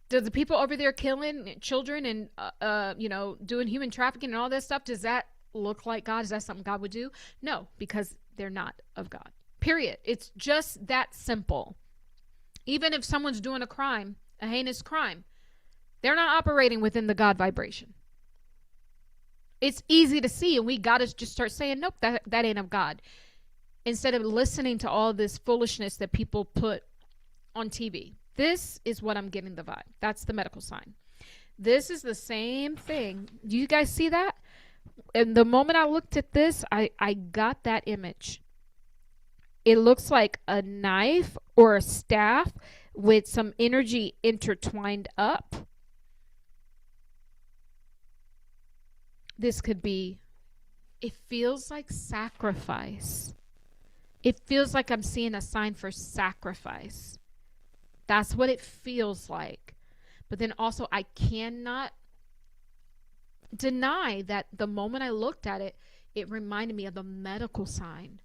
Does the people over there killing children and, doing human trafficking and all this stuff, does that look like God? Is that something God would do? No, because they're not of God. Period. It's just that simple. Even if someone's doing a crime, a heinous crime, they're not operating within the God vibration. It's easy to see, and we got to just start saying, nope, that ain't of God. Instead of listening to all this foolishness that people put on TV. This is what I'm getting the vibe. That's the medical sign. This is the same thing. Do you guys see that? And the moment I looked at this, I got that image. It looks like a knife or a staff with some energy intertwined up. This could be, it feels like sacrifice. It feels like I'm seeing a sign for sacrifice. That's what it feels like. But then also, I cannot deny that the moment I looked at it, it reminded me of the medical sign.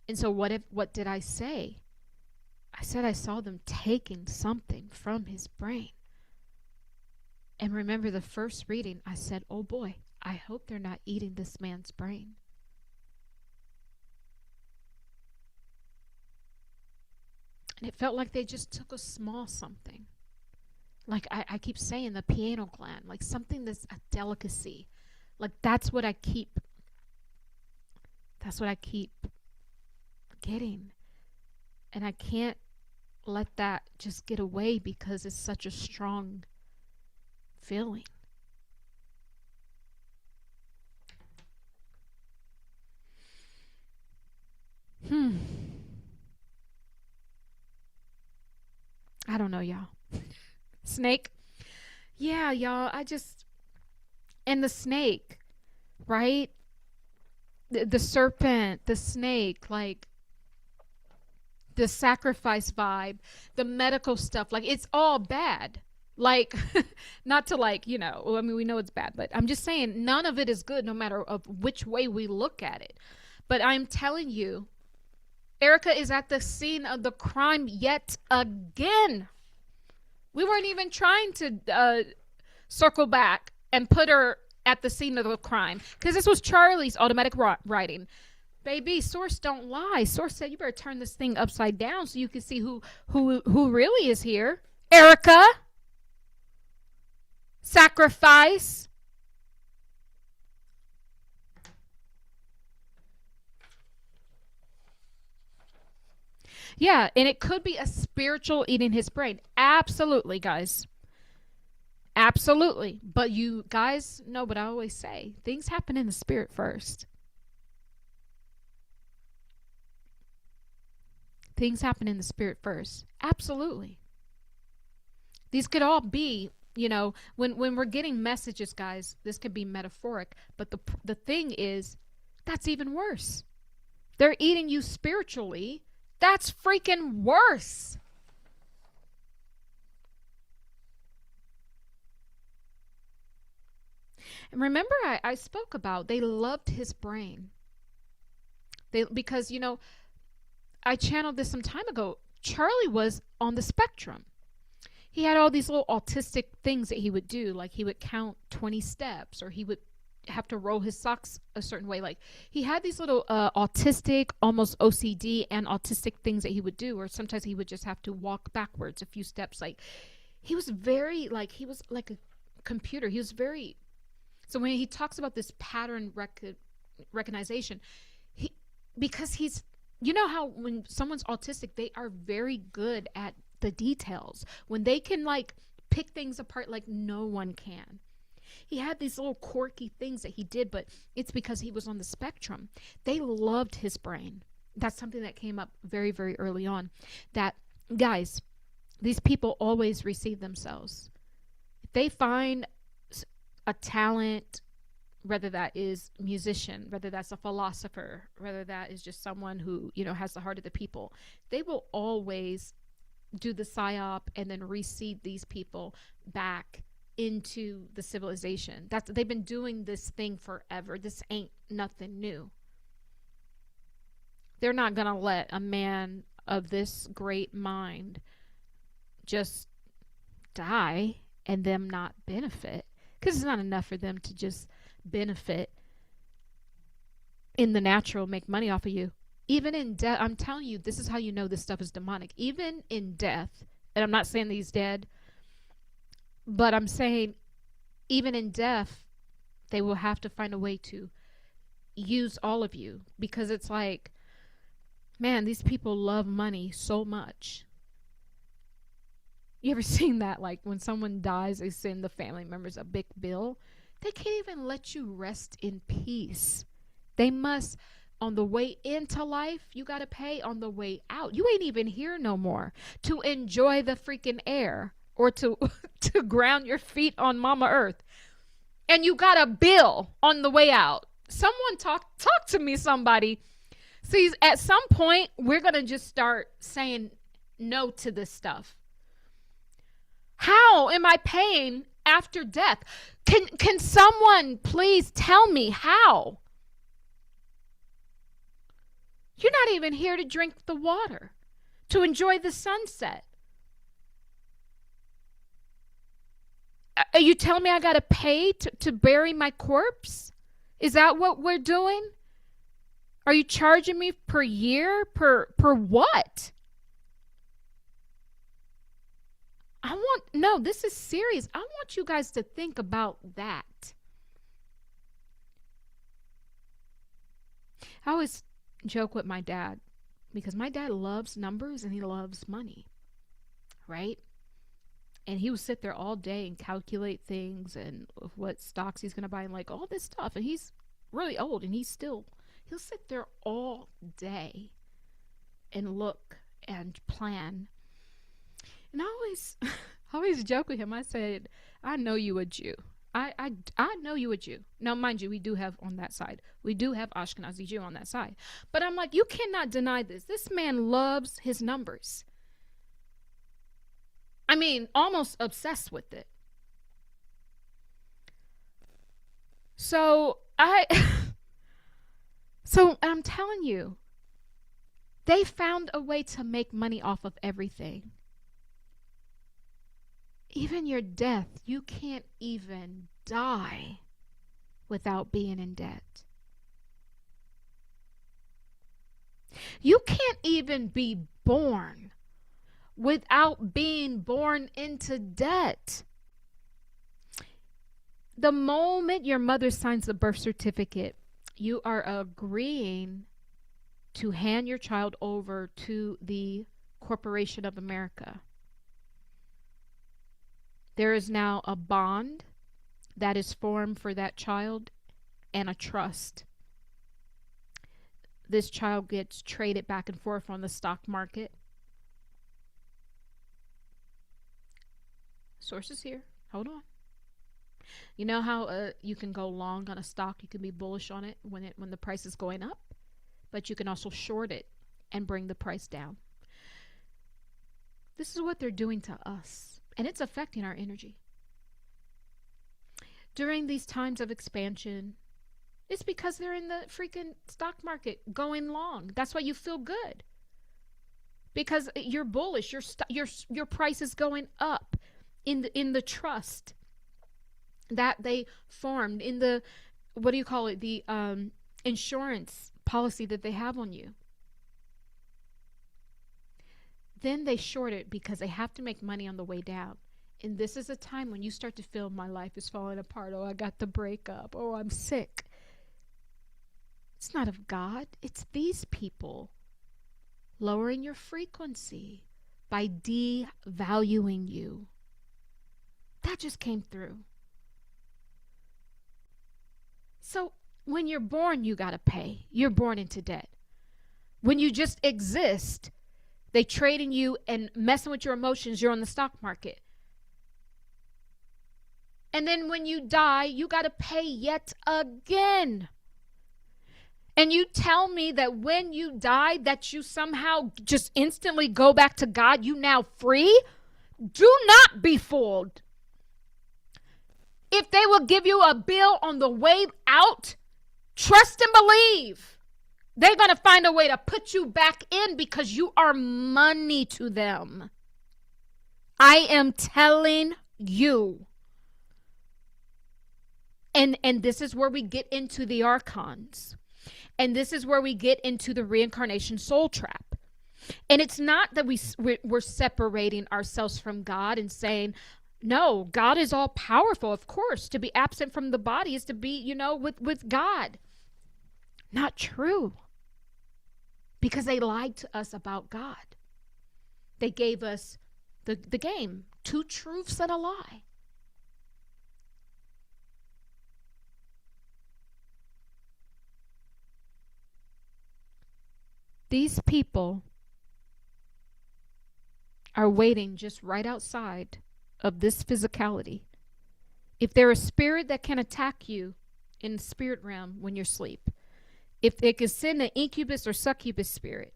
And so what did I say? I said I saw them taking something from his brain. And remember the first reading, I said, oh boy, I hope they're not eating this man's brain. And it felt like they just took a small something. Like I keep saying, the pineal gland, like something that's a delicacy. Like that's what I keep getting. And I can't let that just get away because it's such a strong feeling. I don't know, y'all. Snake. Yeah, y'all. And the snake, right? The serpent, the snake, like the sacrifice vibe, the medical stuff, like it's all bad. Like, not to like, we know it's bad, but I'm just saying none of it is good no matter of which way we look at it. But I'm telling you, Erika is at the scene of the crime yet again. We weren't even trying to circle back and put her at the scene of the crime, because this was Charlie's automatic writing. Baby, source don't lie. Source said you better turn this thing upside down so you can see who really is here. Erika, sacrifice. Yeah, and it could be a spiritual eating his brain. Absolutely, guys. Absolutely. But you guys know what I always say. Things happen in the spirit first. Things happen in the spirit first. Absolutely. These could all be, you know, when we're getting messages, guys, this could be metaphoric. But the thing is, that's even worse. They're eating you spiritually. That's freaking worse. And remember, I spoke about they loved his brain. Because, you know, I channeled this some time ago. Charlie was on the spectrum. He had all these little autistic things that he would do, like he would count 20 steps, or he would have to roll his socks a certain way. Like he had these little autistic, almost OCD and autistic things that he would do, or sometimes he would just have to walk backwards a few steps. Like he was very, like, he was like a computer. He was very, so when he talks about this pattern recognition, because he's, you know how when someone's autistic, they are very good at the details. When they can like pick things apart like no one can. He had these little quirky things that he did, but it's because he was on the spectrum. They loved his brain. That's something that came up very, very early on. That, guys, these people always receive themselves. If they find a talent, whether that is musician, whether that's a philosopher, whether that is just someone who, you know, has the heart of the people, they will always do the psyop and then reseed these people back into the civilization. They've been doing this thing forever. This ain't nothing new. They're not gonna let a man of this great mind just die and them not benefit, because it's not enough for them to just benefit in the natural, make money off of you. Even in death, I'm telling you, this is how you know this stuff is demonic. Even in death, and I'm not saying that he's dead, but I'm saying even in death, they will have to find a way to use all of you, because it's like, man, these people love money so much. You ever seen that? Like when someone dies, they send the family members a big bill. They can't even let you rest in peace. They must, on the way into life, you got to pay. On the way out, you ain't even here no more to enjoy the freaking air or to to ground your feet on Mama Earth. And you got a bill on the way out. Someone talk to me, somebody. See, at some point, we're going to just start saying no to this stuff. How am I paying after death? Can someone please tell me how? You're not even here to drink the water, to enjoy the sunset. Are you telling me I got to pay to bury my corpse? Is that what we're doing? Are you charging me per year? Per what? No, this is serious. I want you guys to think about that. I always joke with my dad, because my dad loves numbers and he loves money, right? And he would sit there all day and calculate things and what stocks he's going to buy and like all this stuff. And he's really old, and he'll sit there all day and look and plan. And I always joke with him. I said, I know you a Jew. I know you a Jew. Now, mind you, we do have on that side. We do have Ashkenazi Jew on that side. But I'm like, you cannot deny this. This man loves his numbers. I mean, almost obsessed with it. So I'm telling you, they found a way to make money off of everything. Even your death, you can't even die without being in debt. You can't even be born without being born into debt. The moment your mother signs the birth certificate, you are agreeing to hand your child over to the Corporation of America. There is now a bond that is formed for that child and a trust. This child gets traded back and forth on the stock market. Sources here. Hold on. You know how you can go long on a stock, you can be bullish on it when the price is going up, but you can also short it and bring the price down. This is what they're doing to us, and it's affecting our energy. During these times of expansion, it's because they're in the freaking stock market going long. That's why you feel good. Because you're bullish, your price is going up in the trust that they formed, in the, what do you call it, the insurance policy that they have on you. Then they short it because they have to make money on the way down. And this is a time when you start to feel my life is falling apart. Oh, I got the breakup. Oh, I'm sick. It's not of God. It's these people lowering your frequency by devaluing you. That just came through. So when you're born, you got to pay. You're born into debt. When you just exist, they trading you and messing with your emotions. You're on the stock market. And then when you die, you got to pay yet again. And you tell me that when you die, that you somehow just instantly go back to God, you now free? Do not be fooled. If they will give you a bill on the way out, trust and believe. They're going to find a way to put you back in because you are money to them. I am telling you. And this is where we get into the archons. And this is where we get into the reincarnation soul trap. And it's not that we're separating ourselves from God and saying, no, God is all powerful. Of course, to be absent from the body is to be, with God. Not true. Because they lied to us about God. They gave us the game, 2 truths and a lie. These people are waiting just right outside of this physicality. If they're a spirit that can attack you in the spirit realm when you're asleep, if they can send an incubus or succubus spirit,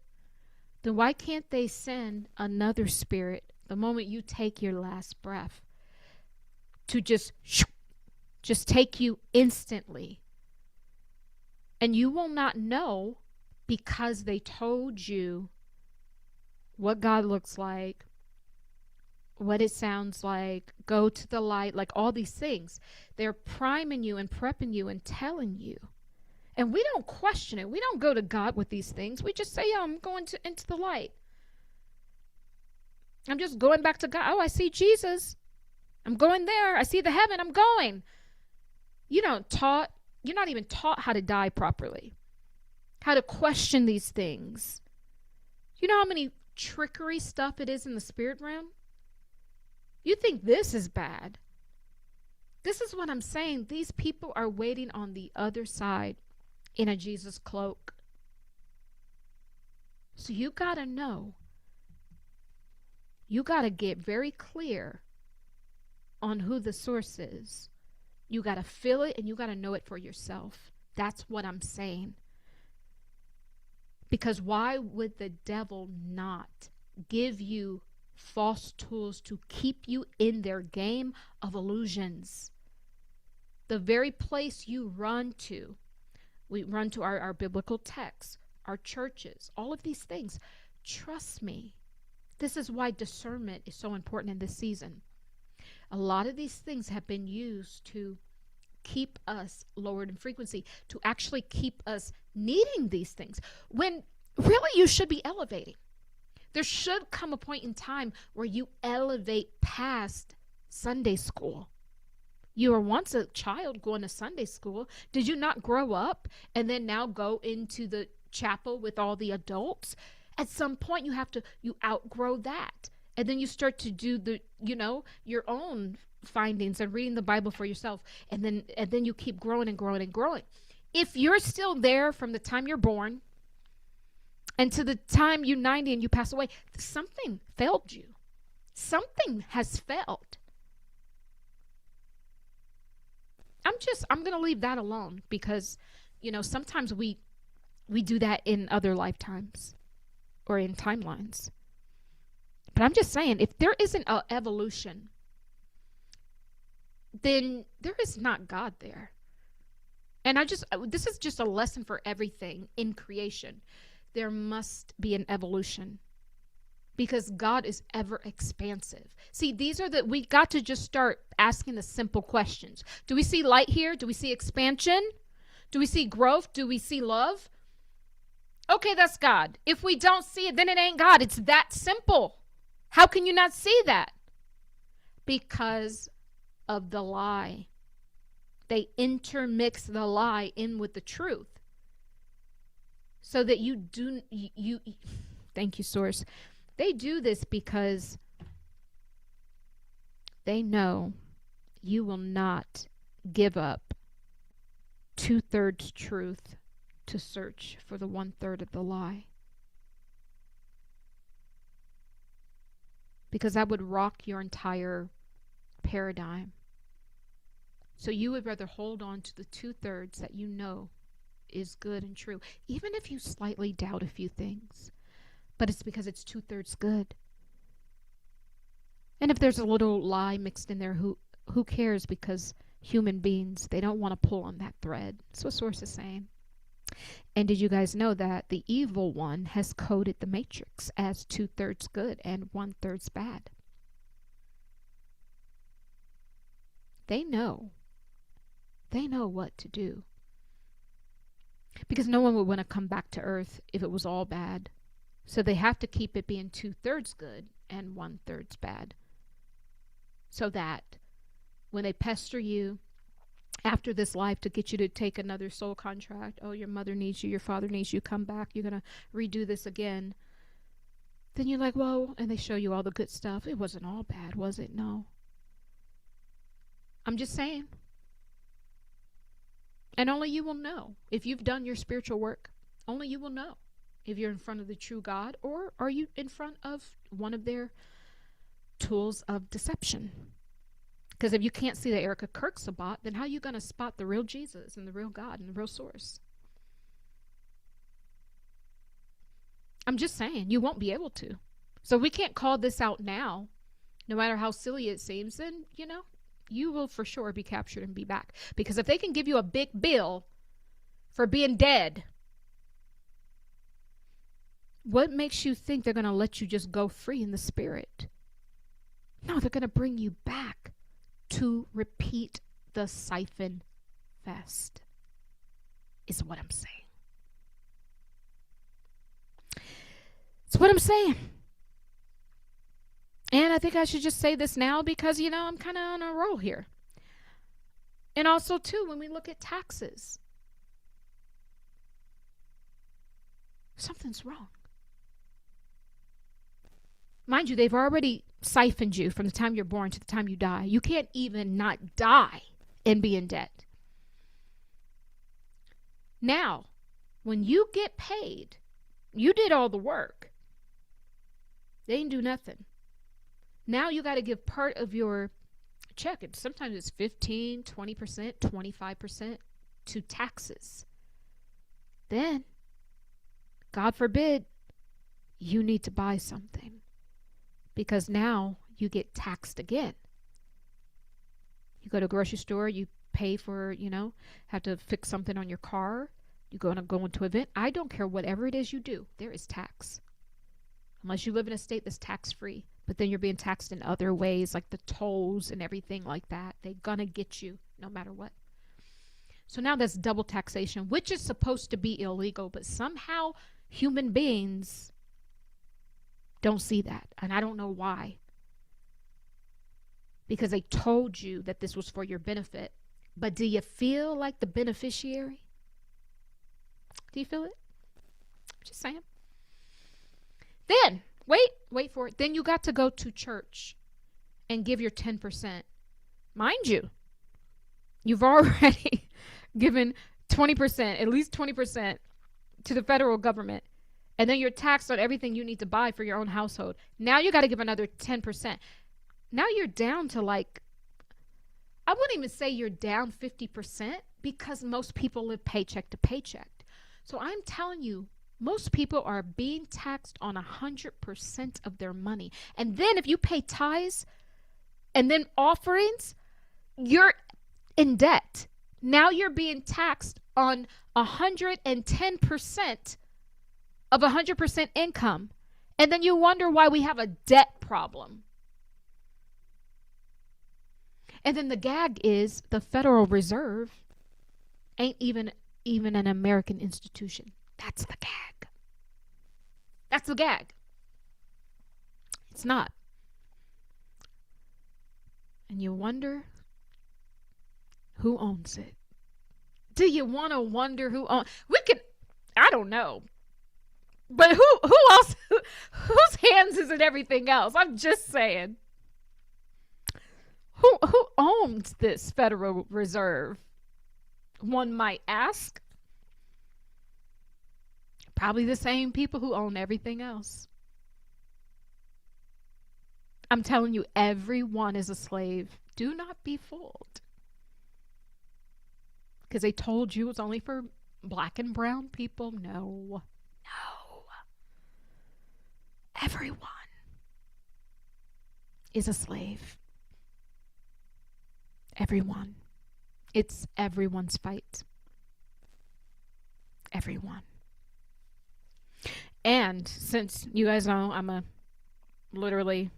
then why can't they send another spirit the moment you take your last breath to just take you instantly? And you will not know because they told you what God looks like, what it sounds like, go to the light, like all these things. They're priming you and prepping you and telling you. And we don't question it. We don't go to God with these things. We just say, yeah, I'm going into the light. I'm just going back to God. Oh, I see Jesus. I'm going there. I see the heaven. I'm going. You're not even taught how to die properly, how to question these things. You know how many trickery stuff it is in the spirit realm? You think this is bad. This is what I'm saying. These people are waiting on the other side in a Jesus cloak. So you got to know. You got to get very clear on who the source is. You got to feel it and you got to know it for yourself. That's what I'm saying. Because why would the devil not give you false tools to keep you in their game of illusions? The very place you run to. We run to our biblical texts, our churches, all of these things. Trust me. This is why discernment is so important in this season. A lot of these things have been used to keep us lowered in frequency, to actually keep us needing these things, when really you should be elevating. There should come a point in time where you elevate past Sunday school. You were once a child going to Sunday school. Did you not grow up and then now go into the chapel with all the adults? At some point you outgrow that. And then you start to do your own findings and reading the Bible for yourself. And then you keep growing and growing and growing. If you're still there from the time you're born and to the time you're 90 and you pass away, something failed you. Something has failed. I'm going to leave that alone because, sometimes we do that in other lifetimes or in timelines. But I'm just saying, if there isn't an evolution, then there is not God there. And this is just a lesson for everything in creation. There must be an evolution because God is ever expansive. See, we got to just start asking the simple questions. Do we see light here? Do we see expansion? Do we see growth? Do we see love? Okay, that's God. If we don't see it, then it ain't God. It's that simple. How can you not see that? Because of the lie. They intermix the lie in with the truth. So that you thank you, Source. They do this because they know you will not give up 2/3 truth to search for the 1/3 of the lie. Because that would rock your entire paradigm. So you would rather hold on to the 2/3 that you know is good and true, even if you slightly doubt a few things. But it's because it's 2/3 good. And if there's a little lie mixed in there, who cares? Because human beings, they don't want to pull on that thread. That's what Source is saying. And did you guys know that the evil one has coded the matrix as 2/3 good and 1/3 bad? They know. They know what to do. Because no one would want to come back to Earth if it was all bad. So they have to keep it being 2/3 good and 1/3 bad. So that when they pester you after this life to get you to take another soul contract, oh, your mother needs you, your father needs you, come back, you're going to redo this again. Then you're like, whoa, and they show you all the good stuff. It wasn't all bad, was it? No. I'm just saying. And only you will know. If you've done your spiritual work, only you will know if you're in front of the true God or are you in front of one of their tools of deception. Because if you can't see that Erika Kirk's a bot, then how are you going to spot the real Jesus and the real God and the real Source? I'm just saying, you won't be able to. So we can't call this out now, no matter how silly it seems, then, you will for sure be captured and be back. Because if they can give you a big bill for being dead, what makes you think they're going to let you just go free in the spirit? No, they're going to bring you back to repeat the siphon fest, is what I'm saying. It's what I'm saying. And I think I should just say this now because, I'm kind of on a roll here. And also, too, when we look at taxes, something's wrong. Mind you, they've already siphoned you from the time you're born to the time you die. You can't even not die and be in debt. Now, when you get paid, you did all the work. They didn't do nothing. Now you got to give part of your check, and sometimes it's 15, 20%, 25% to taxes. Then, God forbid, you need to buy something. Because now you get taxed again. You go to a grocery store, you pay for, have to fix something on your car. You go into an event. I don't care whatever it is you do, there is tax. Unless you live in a state that's tax-free. But then you're being taxed in other ways, like the tolls and everything like that. They're gonna get you no matter what. So now that's double taxation, which is supposed to be illegal, but somehow human beings don't see that. And I don't know why. Because they told you that this was for your benefit. But do you feel like the beneficiary? Do you feel it? Just saying. Then, wait for it. Then you got to go to church and give your 10%. Mind you, you've already given 20%, at least 20% to the federal government. And then you're taxed on everything you need to buy for your own household. Now you got to give another 10%. Now you're down to like, I wouldn't even say you're down 50% because most people live paycheck to paycheck. So I'm telling you, most people are being taxed on 100% of their money. And then if you pay tithes and then offerings, you're in debt. Now you're being taxed on 110% of 100% income. And then you wonder why we have a debt problem. And then the gag is the Federal Reserve ain't even an American institution. That's the gag. That's the gag. It's not. And you wonder who owns it. Do you want to wonder who owns? We could, I don't know. But who else, whose hands is in everything else? I'm just saying. Who owns this Federal Reserve? One might ask. Probably the same people who own everything else. I'm telling you, everyone is a slave. Do not be fooled. Because they told you it's only for black and brown people. No. Everyone is a slave. Everyone. It's everyone's fight. Everyone. And since you guys know I'm literally,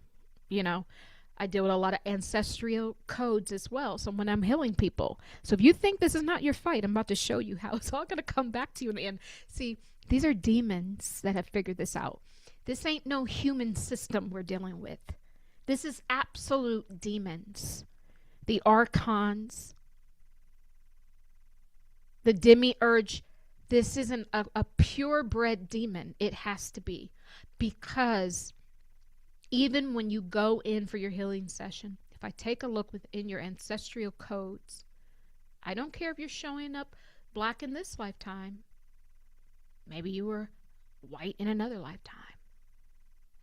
I deal with a lot of ancestral codes as well. So when I'm healing people. So if you think this is not your fight, I'm about to show you how it's all going to come back to you in the end. See, these are demons that have figured this out. This ain't no human system we're dealing with. This is absolute demons. The archons, the demiurge. This isn't a purebred demon. It has to be. Because even when you go in for your healing session, if I take a look within your ancestral codes, I don't care if you're showing up black in this lifetime. Maybe you were white in another lifetime.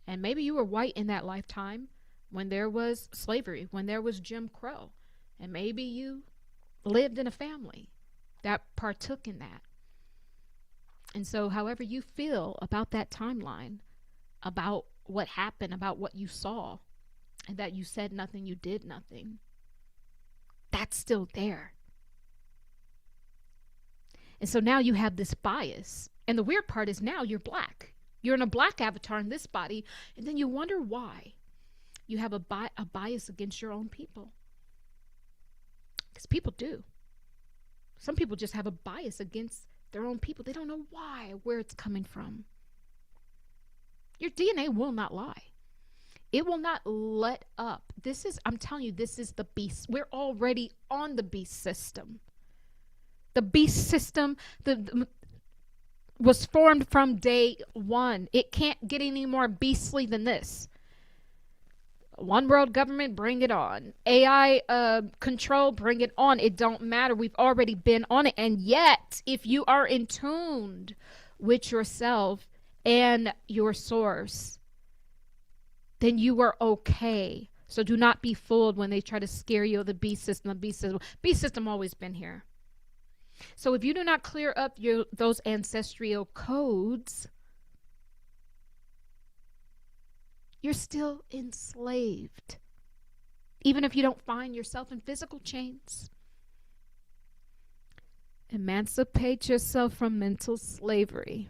And maybe you were white in that lifetime when there was slavery, when there was Jim Crow. And maybe you lived in a family that partook in that. And so however you feel about that timeline, about what happened, about what you saw, and that you said nothing, you did nothing, that's still there. And so now you have this bias. And the weird part is now you're black. You're in a black avatar in this body, and then you wonder why you have a bias against your own people. Because people do. Some people just have a bias against their own people. They don't know why, where it's coming from. Your DNA will not lie. It will not let up. I'm telling you, this is the beast. We're already on the beast system. The beast system was formed from day one. It can't get any more beastly than this. One world government, bring it on. AI control, bring it on. It don't matter. We've already been on it. And yet, if you are in tune with yourself and your source, then you are okay. So do not be fooled when they try to scare you of the beast system. The beast system always been here. So if you do not clear up those ancestral codes, you're still enslaved. Even if you don't find yourself in physical chains. Emancipate yourself from mental slavery.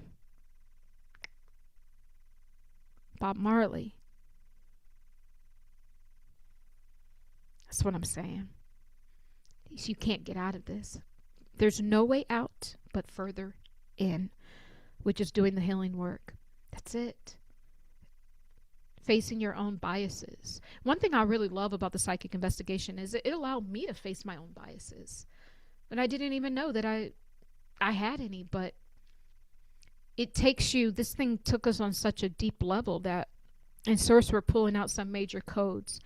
Bob Marley. That's what I'm saying. You can't get out of this. There's no way out but further in, which is doing the healing work. That's it. Facing your own biases. One thing I really love about the psychic investigation is it allowed me to face my own biases. And I didn't even know that I had any, but it takes you, this thing took us on such a deep level that in Source we're pulling out some major codes,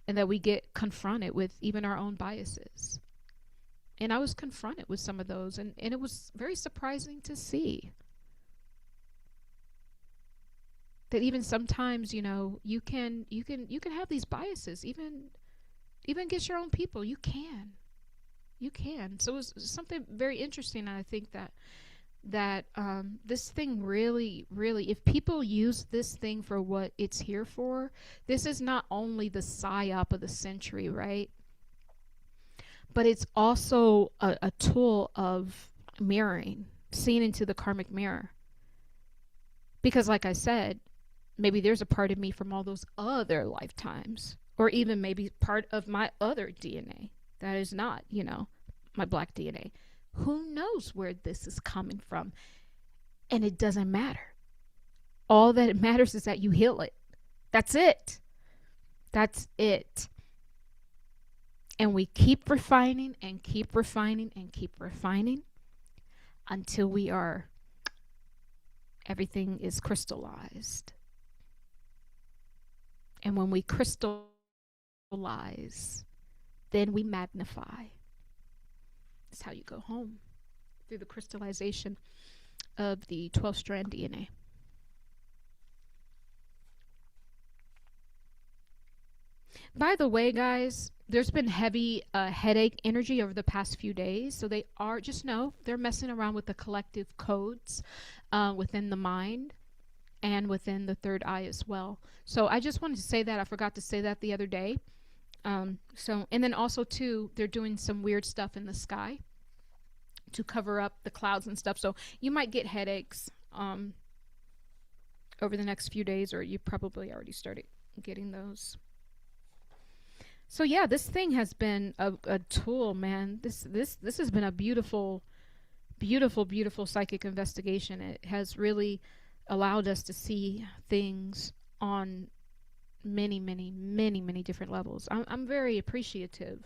and that we get confronted with even our own biases. And I was confronted with some of those, and it was very surprising to see that even sometimes, you know, you can have these biases, even against your own people. You can. So it was something very interesting, and I think that this thing really, if people use this thing for what it's here for, this is not only the psyop of the century, right? But it's also a tool of mirroring, seeing into the karmic mirror. Because like I said, maybe there's a part of me from all those other lifetimes, or even maybe part of my other DNA that is not, you know, my black DNA. Who knows where this is coming from? And it doesn't matter. All that it matters is that you heal it. That's it. That's it. And we keep refining and keep refining and keep refining until we are, everything is crystallized. And when we crystallize, then we magnify. That's how you go home, through the crystallization of the 12-strand DNA. By the way, guys, there's been heavy headache energy over the past few days. So they are, just know, they're messing around with the collective codes within the mind and within the third eye as well. So I just wanted to say that. I forgot to say that the other day. And then also too, they're doing some weird stuff in the sky to cover up the clouds and stuff. So you might get headaches over the next few days, or you probably already started getting those. So yeah, this thing has been a tool, man. This has been a beautiful psychic investigation. It has really allowed us to see things on many different levels. I'm very appreciative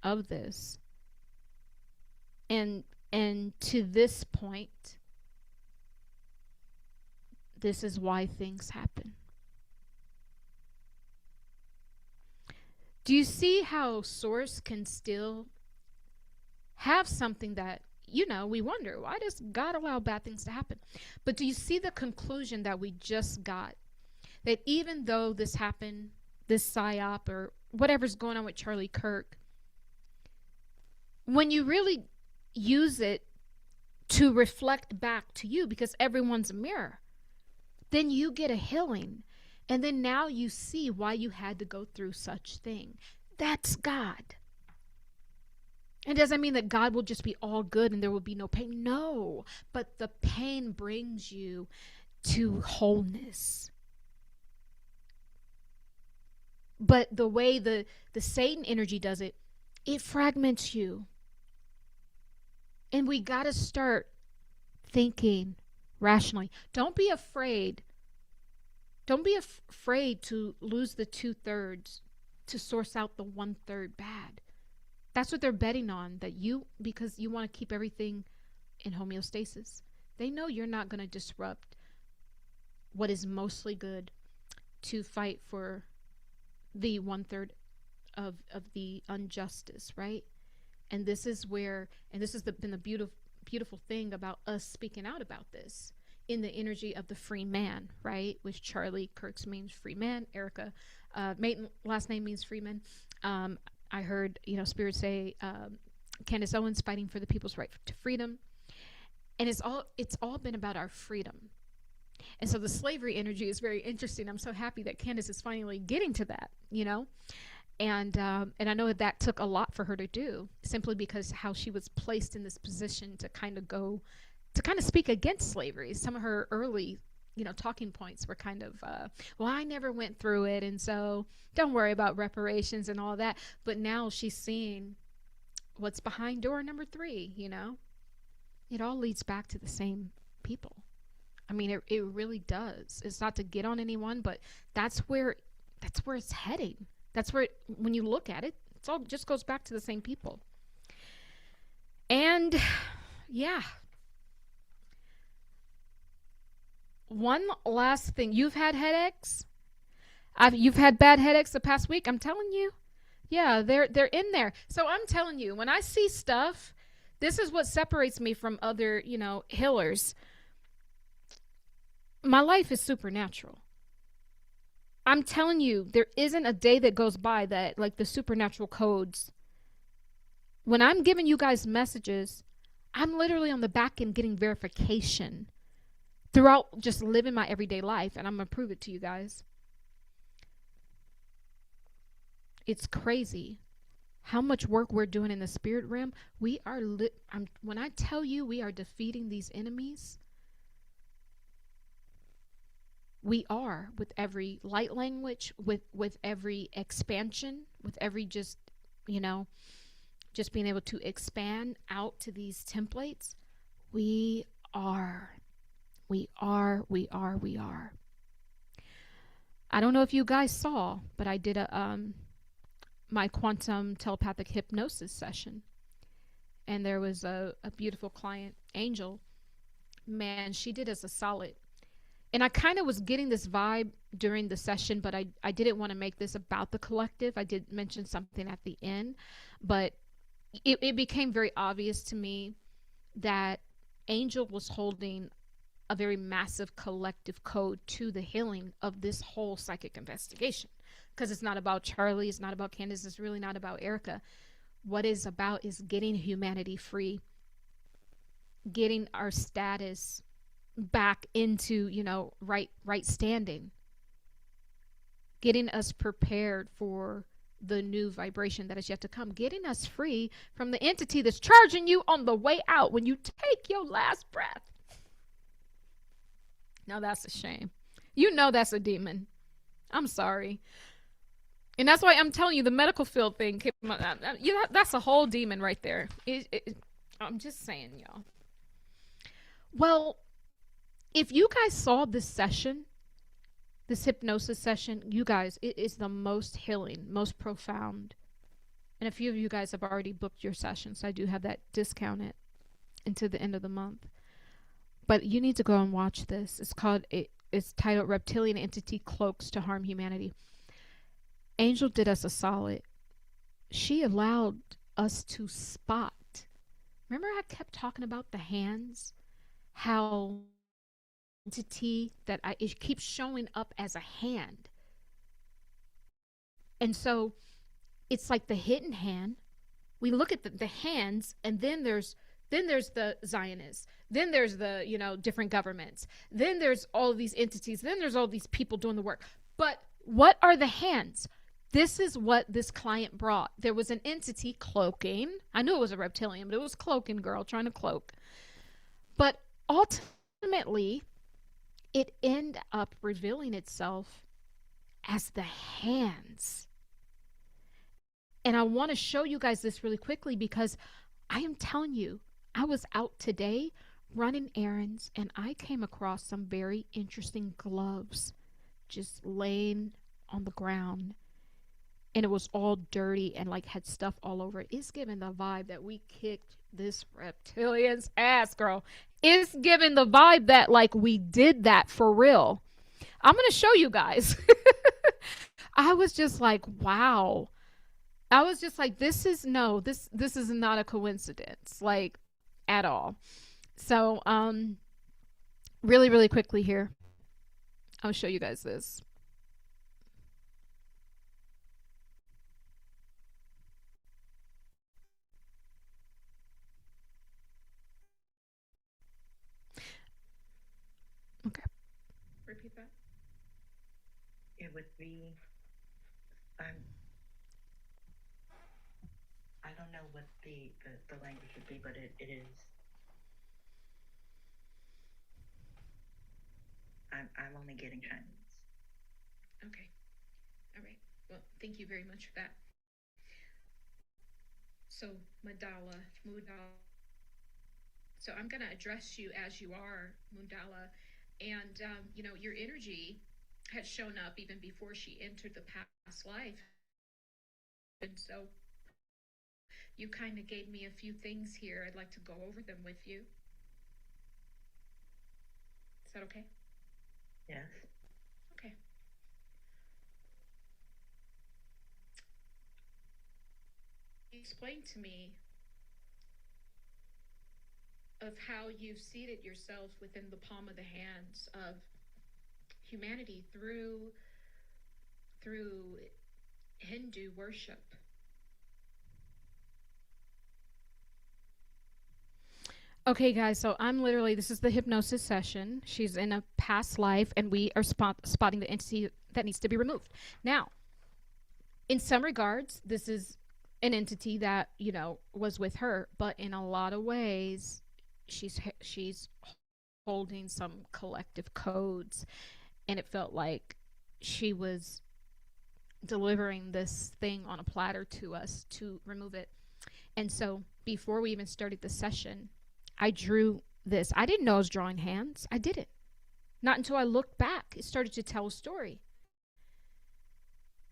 of this. And to this point, this is why things happen. Do you see how Source can still have something that, you know, we wonder, why does God allow bad things to happen? But do you see the conclusion that we just got? That even though this happened, this psyop or whatever's going on with Charlie Kirk, when you really use it to reflect back to you, because everyone's a mirror, then you get a healing. And then now you see why you had to go through such thing. That's God. It doesn't mean that God will just be all good and there will be no pain. No, but the pain brings you to wholeness. But the way the Satan energy does it, it fragments you. And we got to start thinking rationally. Don't be afraid. Don't be afraid to lose the 2/3 to source out the 1/3 bad. That's what they're betting on, that you, because you want to keep everything in homeostasis. They know you're not going to disrupt what is mostly good to fight for the 1/3 of the injustice, right? And this is where, and this has been the beautiful thing about us speaking out about this, in the energy of the free man, right? Which Charlie Kirk's means free man. Erika, last name means freeman. I heard, Spirit say, Candace Owens fighting for the people's right to freedom. And it's all been about our freedom. And so the slavery energy is very interesting. I'm so happy that Candace is finally getting to that, And I know that took a lot for her to do, simply because how she was placed in this position to kind of speak against slavery. Some of her early talking points were kind of, well, I never went through it, and so don't worry about reparations and all that. But now she's seeing what's behind door number 3. It all leads back to the same people. I mean, it really does. It's not to get on anyone, but that's where it's heading. That's where when you look at it, it's all just goes back to the same people. And yeah. One last thing. You've had headaches? You've had bad headaches the past week? I'm telling you. Yeah, they're in there. So I'm telling you, when I see stuff, this is what separates me from other, healers. My life is supernatural. I'm telling you, there isn't a day that goes by that, like, the supernatural codes. When I'm giving you guys messages, I'm literally on the back end getting verification throughout just living my everyday life, and I'm going to prove it to you guys. It's crazy how much work we're doing in the spirit realm. We are when I tell you we are defeating these enemies, we are, with every light language, with every expansion, with every just being able to expand out to these templates. We are. I don't know if you guys saw, but I did my quantum telepathic hypnosis session, and there was a beautiful client, Angel. Man, she did us a solid. And I kind of was getting this vibe during the session, but I didn't want to make this about the collective. I did mention something at the end, but it became very obvious to me that Angel was holding a very massive collective code to the healing of this whole psychic investigation. Because it's not about Charlie, it's not about Candace, it's really not about Erika. What it's about is getting humanity free, getting our status back into, right standing, getting us prepared for the new vibration that is yet to come, getting us free from the entity that's charging you on the way out when you take your last breath. Now that's a shame. That's a demon. I'm sorry. And that's why I'm telling you, the medical field thing came up. That's a whole demon right there. I'm just saying, y'all. Well, if you guys saw this session, this hypnosis session, you guys, it is the most healing, most profound. And a few of you guys have already booked your sessions. So I do have that discounted until the end of the month. But you need to go and watch this. It's titled Reptilian Entity Cloaks to Harm Humanity. Angel did us a solid. She allowed us to spot. Remember I kept talking about the hands? How entity that it keeps showing up as a hand. And so it's like the hidden hand. We look at the hands, and then there's the Zionists. Then there's the, different governments. Then there's all of these entities. Then there's all these people doing the work. But what are the hands? This is what this client brought. There was an entity cloaking. I knew it was a reptilian, but it was cloaking, girl, trying to cloak. But ultimately, it ended up revealing itself as the hands. And I want to show you guys this really quickly because I am telling you, I was out today running errands and I came across some very interesting gloves just laying on the ground. And it was all dirty and like had stuff all over it. It's giving the vibe that we kicked this reptilian's ass, girl. It's giving the vibe that like we did that for real. I'm going to show you guys. I was just like, wow. I was just like, this is not a coincidence, like at all. So, really, really quickly here, I'll show you guys this. Okay. Repeat that. It would be, I don't know what the language would be, but it is, I'm only getting trends. Okay. All right. Well, thank you very much for that. So, Mudala. So I'm going to address you as you are, Mundala. And, your energy had shown up even before she entered the past life. And so you kind of gave me a few things here. I'd like to go over them with you. Is that okay? Yes. Okay. Explain to me of how you've seated yourself within the palm of the hands of humanity through Hindu worship. Okay, guys, so this is the hypnosis session. She's in a past life, and we are spotting the entity that needs to be removed. Now, in some regards, this is an entity that, was with her, but in a lot of ways, she's holding some collective codes, and it felt like she was delivering this thing on a platter to us to remove it. And so before we even started the session, I drew this. I didn't know I was drawing hands. I didn't. Not until I looked back. It started to tell a story.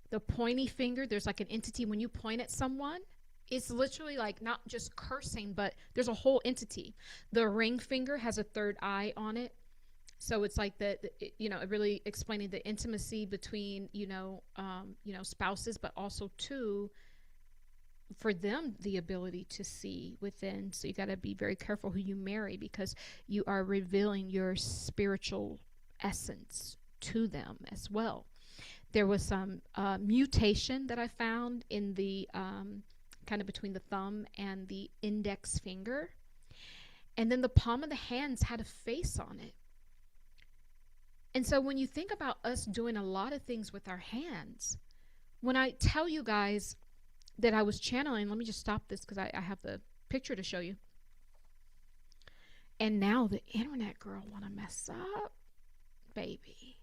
The pointy finger, there's like an entity when you point at someone, it's literally like not just cursing, but there's a whole entity. The ring finger has a third eye on it. So it's like it really explaining the intimacy between, spouses, but also too, for them, the ability to see within. So you got to be very careful who you marry, because you are revealing your spiritual essence to them as well. There was some mutation that I found in the kind of between the thumb and the index finger. And then the palm of the hands had a face on it. And so when you think about us doing a lot of things with our hands, when I tell you guys that I was channeling, let me just stop this because I have the picture to show you. And now the internet girl want to mess up, baby.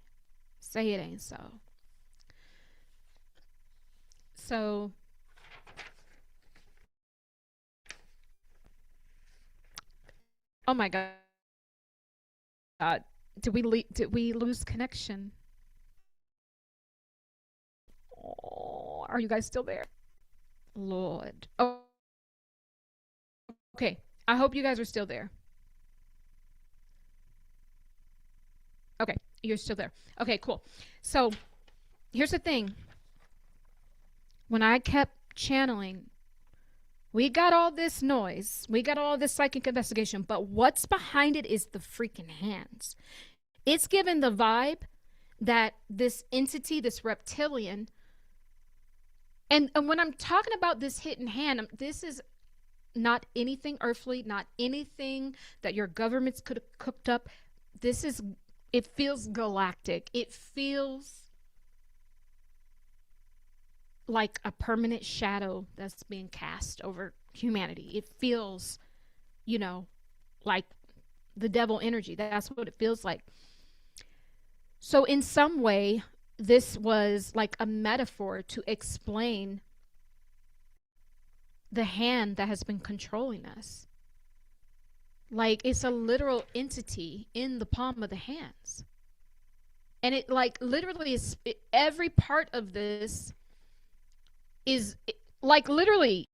Say it ain't so. So oh my God. Did we lose connection? Oh, are you guys still there? Lord. Oh, okay. I hope you guys are still there. Okay, you're still there. Okay, cool. So here's the thing. When I kept channeling, we got all this noise. We got all this psychic investigation. But what's behind it is the freaking hands. It's given the vibe that this entity, this reptilian, and when I'm talking about this hidden hand, this is not anything earthly, not anything that your governments could have cooked up. It feels galactic. It feels like a permanent shadow that's being cast over humanity. It feels, like the devil energy. That's what it feels like. So in some way, this was like a metaphor to explain the hand that has been controlling us. Like it's a literal entity in the palm of the hands. And it like literally is, every part of this is like literally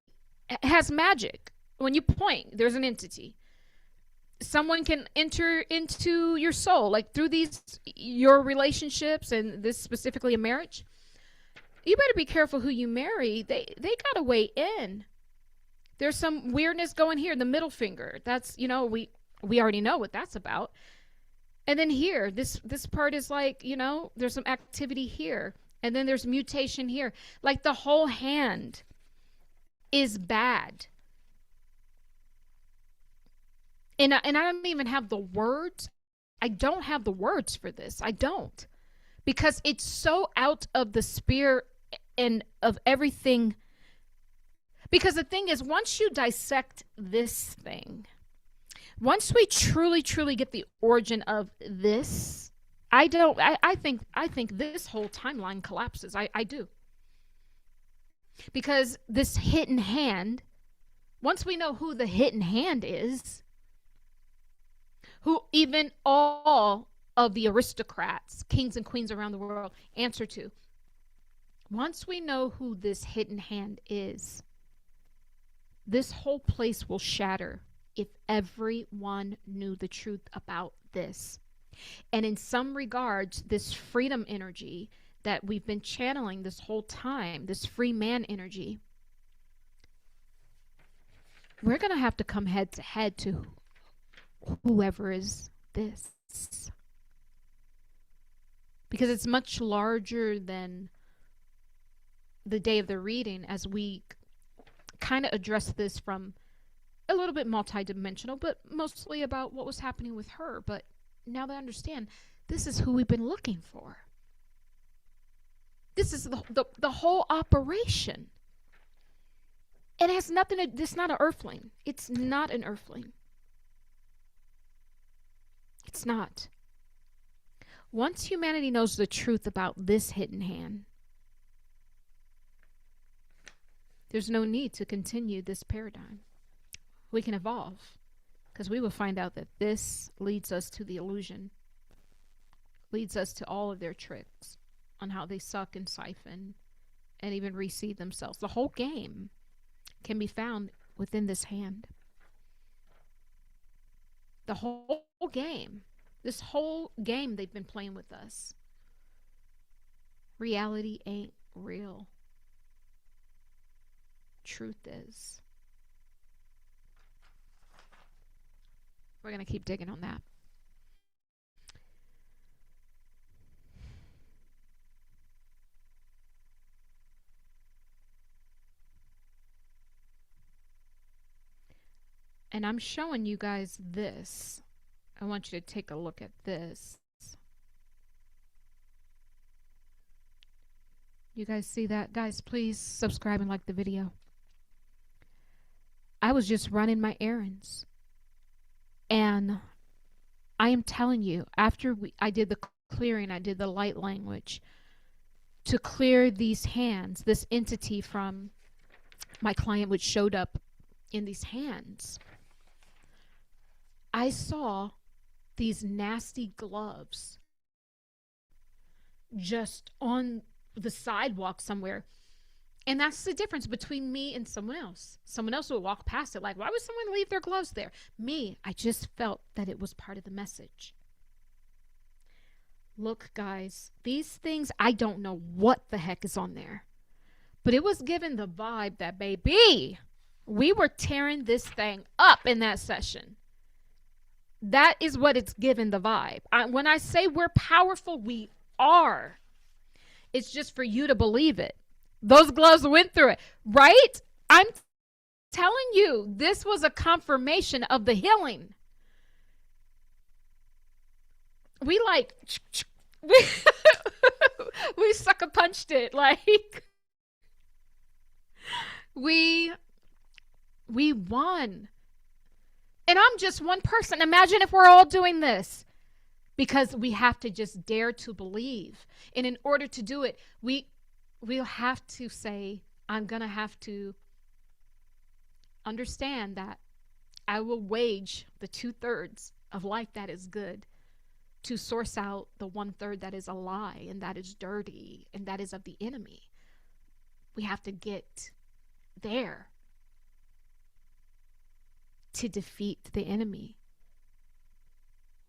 has magic. When you point, there's an entity. Someone can enter into your soul, like through your relationships, and this specifically a marriage. You better be careful who you marry. They got a way in. There's some weirdness going here, the middle finger. That's, we already know what that's about. And then here, this part is like, there's some activity here. And then there's mutation here. Like the whole hand is bad. And I don't even have the words. I don't have the words for this. I don't. Because it's so out of the sphere and of everything. Because the thing is, once you dissect this thing, once we truly, truly get the origin of this, I don't. I think this whole timeline collapses. I do. Because this hidden hand, once we know who the hidden hand is, who even all of the aristocrats, kings and queens around the world answer to, once we know who this hidden hand is, this whole place will shatter if everyone knew the truth about this. And in some regards, this freedom energy that we've been channeling this whole time, this free man energy, we're going to have to come head to head to whoever is this. Because it's much larger than the day of the reading, as we kind of address this from a little bit multidimensional, but mostly about what was happening with her. But now they understand this is who we've been looking for. This is the whole operation. It has nothing to, it's not an earthling. It's not an earthling. It's not. Once humanity knows the truth about this hidden hand, there's no need to continue this paradigm. We can evolve, because we will find out that this leads us to the illusion, leads us to all of their tricks on how they suck and siphon and even reseed themselves. The whole game can be found within this hand. The whole game. This whole game they've been playing with us. Reality ain't real. Truth is. We're going to keep digging on that. And I'm showing you guys this. I want you to take a look at this. You guys see that? Guys, please subscribe and like the video. I was just running my errands. And I am telling you, after I did the clearing, I did the light language to clear these hands, this entity from my client, which showed up in these hands. I saw these nasty gloves just on the sidewalk somewhere. And that's the difference between me and someone else. Someone else would walk past it like, why would someone leave their gloves there? Me, I just felt that it was part of the message. Look, guys, these things, I don't know what the heck is on there. But it was given the vibe that, baby, we were tearing this thing up in that session. That is what it's given the vibe. When I say we're powerful, we are. It's just for you to believe it. Those gloves went through it, right? I'm telling you, this was a confirmation of the healing. We we sucker punched it. Like, we won. And I'm just one person. Imagine if we're all doing this. Because we have to just dare to believe. And in order to do it, we'll have to say, I'm going to have to understand that I will wage the 2/3 of life that is good to source out the 1/3 that is a lie and that is dirty and that is of the enemy. We have to get there to defeat the enemy.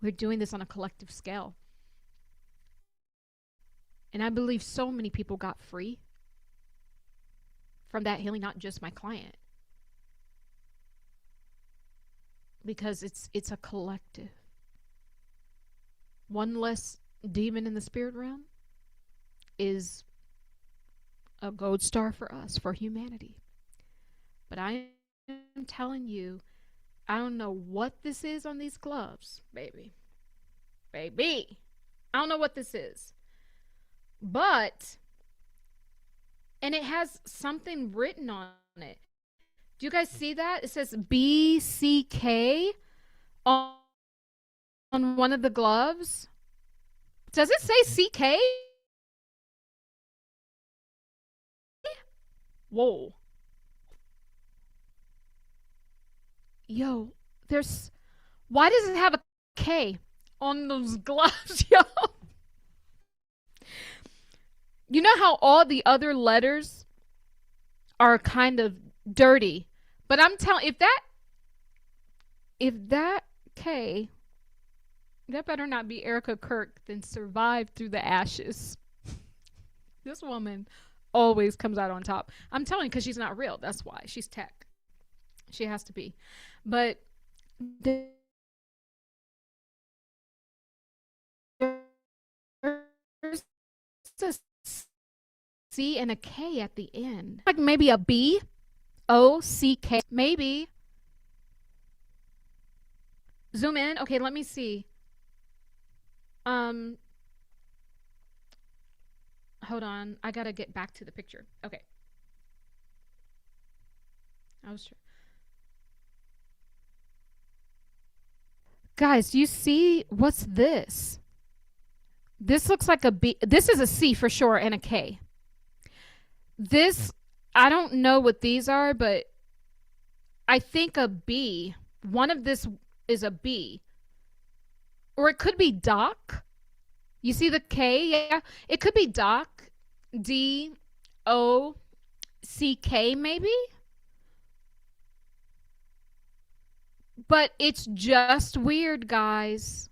We're doing this on a collective scale. And I believe so many people got free from that healing, not just my client. Because it's a collective. One less demon in the spirit realm is a gold star for us, for humanity. But I am telling you, I don't know what this is on these gloves, baby. Baby. I don't know what this is. But, and it has something written on it. Do you guys see that? It says BCK on one of the gloves. Does it say CK? Whoa. Yo, there's... Why does it have a K on those gloves, yo? You know how all the other letters are kind of dirty? But I'm telling... If that K... That better not be Erika Kirk, then survived through the ashes. This woman always comes out on top. I'm telling you, because she's not real. That's why. She's tech. She has to be. But there's a C and a K at the end. Like maybe a B, O, C, K. Maybe. Zoom in. Okay, let me see. Hold on. I gotta get back to the picture. Okay. Guys, do you see what's this? This looks like a B. This is a C for sure and a K. This, I don't know what these are, but I think a B. One of this is a B. Or it could be Doc. You see the K? Yeah. It could be Doc. D-O-C-K maybe? But it's just weird, guys,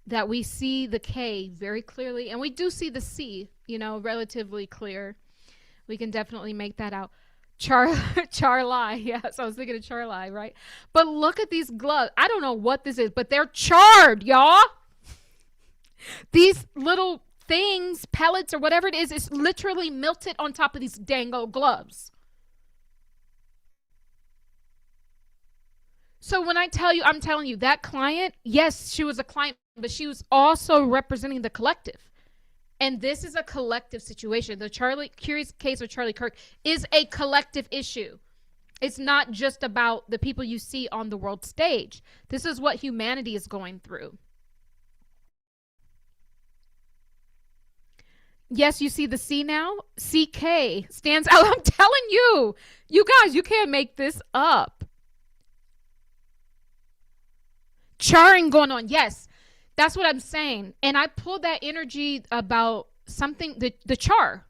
that we see the K very clearly. And we do see the C, you know, relatively clear. We can definitely make that out. Charlie, yes, I was thinking of Charlie, right? But look at these gloves. I don't know what this is, but they're charred, y'all. These little things, pellets or whatever it is literally melted on top of these dang old gloves. So when I tell you, I'm telling you, that client, yes, she was a client, but she was also representing the collective. And this is a collective situation. The curious case of Charlie Kirk is a collective issue. It's not just about the people you see on the world stage. This is what humanity is going through. Yes, you see the C now? CK stands out. I'm telling you. You guys, you can't make this up. Charring going on. Yes. That's what I'm saying. And I pulled that energy about something, the char.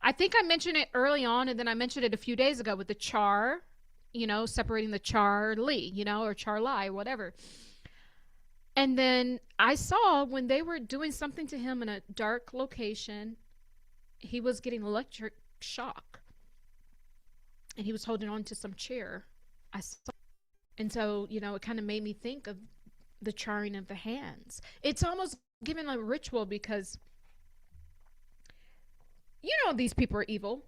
I think I mentioned it early on, and then I mentioned it a few days ago with the char, you know, separating the Charlie, you know, or Charlie, whatever. And then I saw when they were doing something to him in a dark location, he was getting electric shock. And he was holding on to some chair. I saw. And so, you know, it kind of made me think of the charring of the hands. It's almost given a ritual because, you know, these people are evil.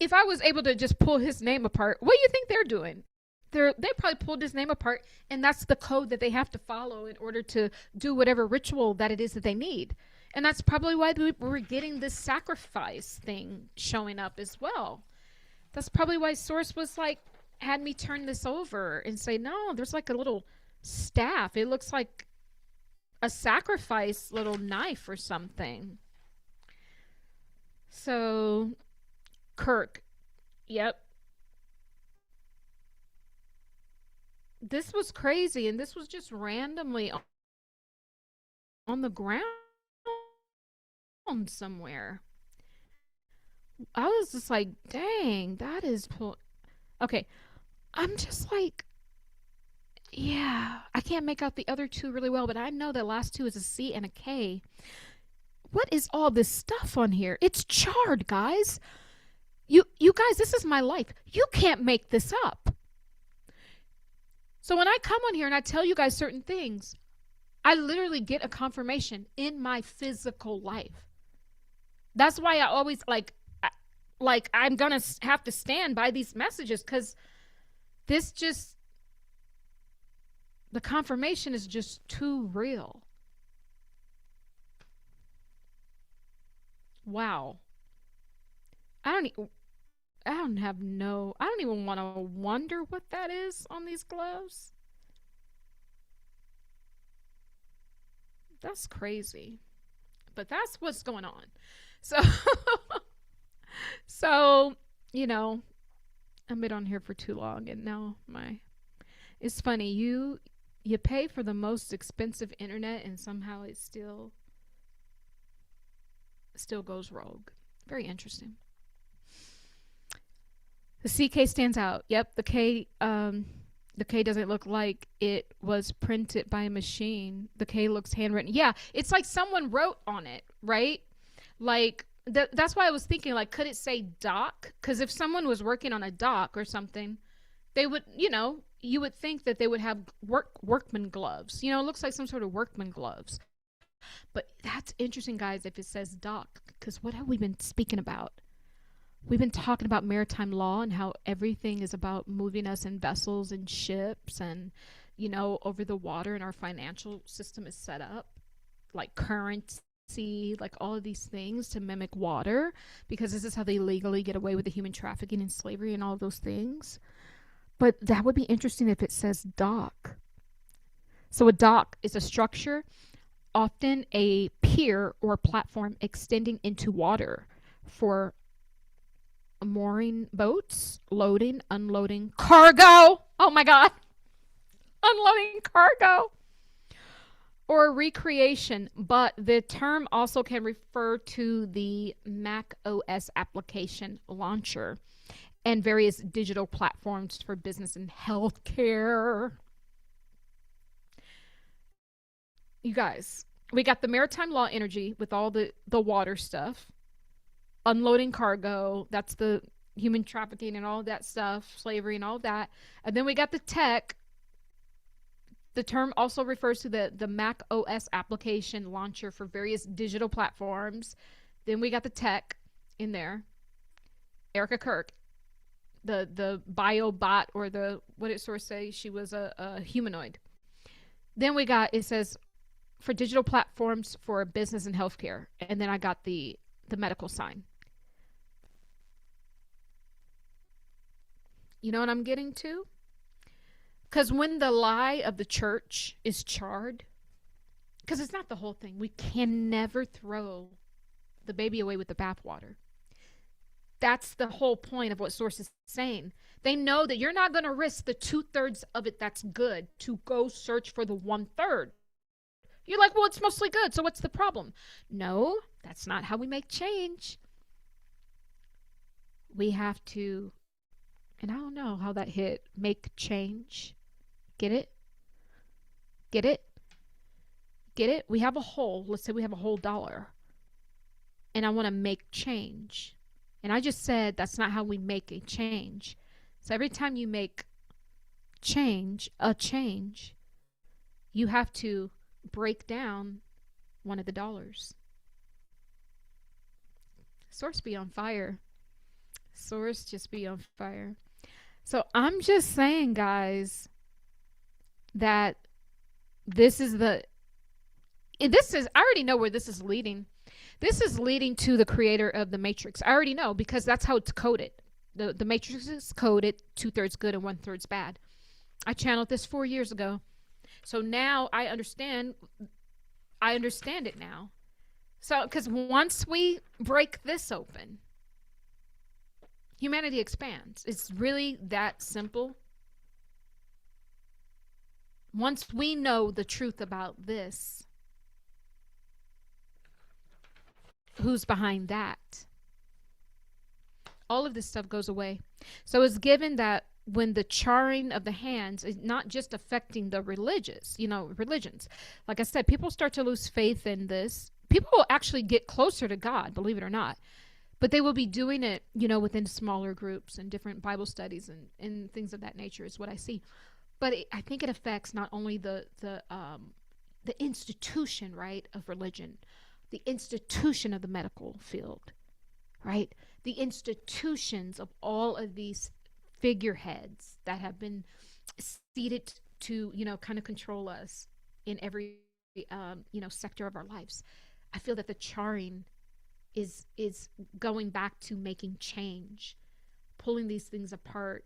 If I was able to just pull his name apart, what do you think they're doing? They probably pulled his name apart, and that's the code that they have to follow in order to do whatever ritual that it is that they need. And that's probably why we're getting this sacrifice thing showing up as well. That's probably why Source was like, had me turn this over and say, no, there's like a little staff. It looks like a sacrifice little knife or something. So, Kirk. Yep. This was crazy, and this was just randomly on the ground somewhere. I was just like, dang, that is... Okay, I'm just like, yeah, I can't make out the other two really well, but I know the last two is a C and a K. What is all this stuff on here? It's charred, guys. You guys, this is my life. You can't make this up. So when I come on here and I tell you guys certain things, I literally get a confirmation in my physical life. That's why I always like I'm gonna have to stand by these messages, because this just, the confirmation is just too real. Wow. I don't even want to wonder what that is on these gloves. That's crazy. But that's what's going on. So, so, you know, I've been on here for too long, and now it's funny. You pay for the most expensive internet, and somehow it still goes rogue. Very interesting. The CK stands out. Yep, the K doesn't look like it was printed by a machine. The K looks handwritten. Yeah, it's like someone wrote on it, right? Like that's why I was thinking, like, could it say dock? Because if someone was working on a dock or something, they would, you would think that they would have workman gloves. It looks like some sort of workman gloves. But that's interesting, guys, if it says dock, because what have we been speaking about? We've been talking about maritime law and how everything is about moving us in vessels and ships and, over the water, and our financial system is set up like currency, like all of these things to mimic water, because this is how they legally get away with the human trafficking and slavery and all of those things. But that would be interesting if it says dock. So a dock is a structure, often a pier or platform extending into water for mooring boats, loading, unloading cargo. Oh my God. Unloading cargo. Or recreation, but the term also can refer to the Mac OS application launcher and various digital platforms for business and healthcare. You guys, we got the maritime law energy with all the water stuff. Unloading cargo, that's the human trafficking and all of that stuff, slavery and all of that. And then we got the tech. The term also refers to the Mac OS application launcher for various digital platforms. Then we got the tech in there. Erika Kirk, the bio bot, or what did source say? She was a humanoid. Then we got, it says, for digital platforms for business and healthcare. And then I got the medical sign. You know what I'm getting to? Because when the lie of the church is charred, because it's not the whole thing. We can never throw the baby away with the bathwater. That's the whole point of what Source is saying. They know that you're not going to risk the 2/3 of it that's good to go search for the 1/3. You're like, well, it's mostly good, so what's the problem? No, that's not how we make change. We have to, and I don't know how that hit, make change. Get it? Get it? Get it? We have a whole, let's say we have a whole $1, and I want to make change. And I just said that's not how we make a change. So every time you make a change, you have to break down one of the dollars. Source be on fire. Source just be on fire. So I'm just saying, guys, that I already know where this is leading. This is leading to the creator of the Matrix. I already know, because that's how it's coded. The Matrix is coded 2/3 good and 1/3 bad. I channeled this 4 years ago. So now I understand it now. So, because once we break this open, humanity expands. It's really that simple. Once we know the truth about this, who's behind that? All of this stuff goes away. So it's given that when the charring of the hands is not just affecting the religions. Like I said, people start to lose faith in this. People will actually get closer to God, believe it or not. But they will be doing it, within smaller groups and different Bible studies and things of that nature is what I see. But I think it affects not only the institution, right, of religion, the institution of the medical field, right? The institutions of all of these figureheads that have been seated to, kind of control us in every, sector of our lives. I feel that the charring is going back to making change, pulling these things apart,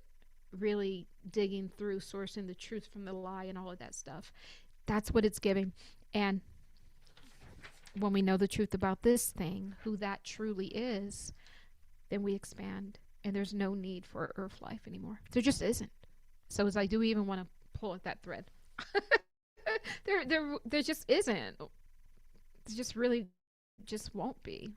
really digging through, sourcing the truth from the lie and all of that stuff. That's what it's giving. And when we know the truth about this thing, who that truly is, then we expand. And there's no need for earth life anymore. There just isn't. So as I do even want to pull at that thread. there just isn't. There just really just won't be.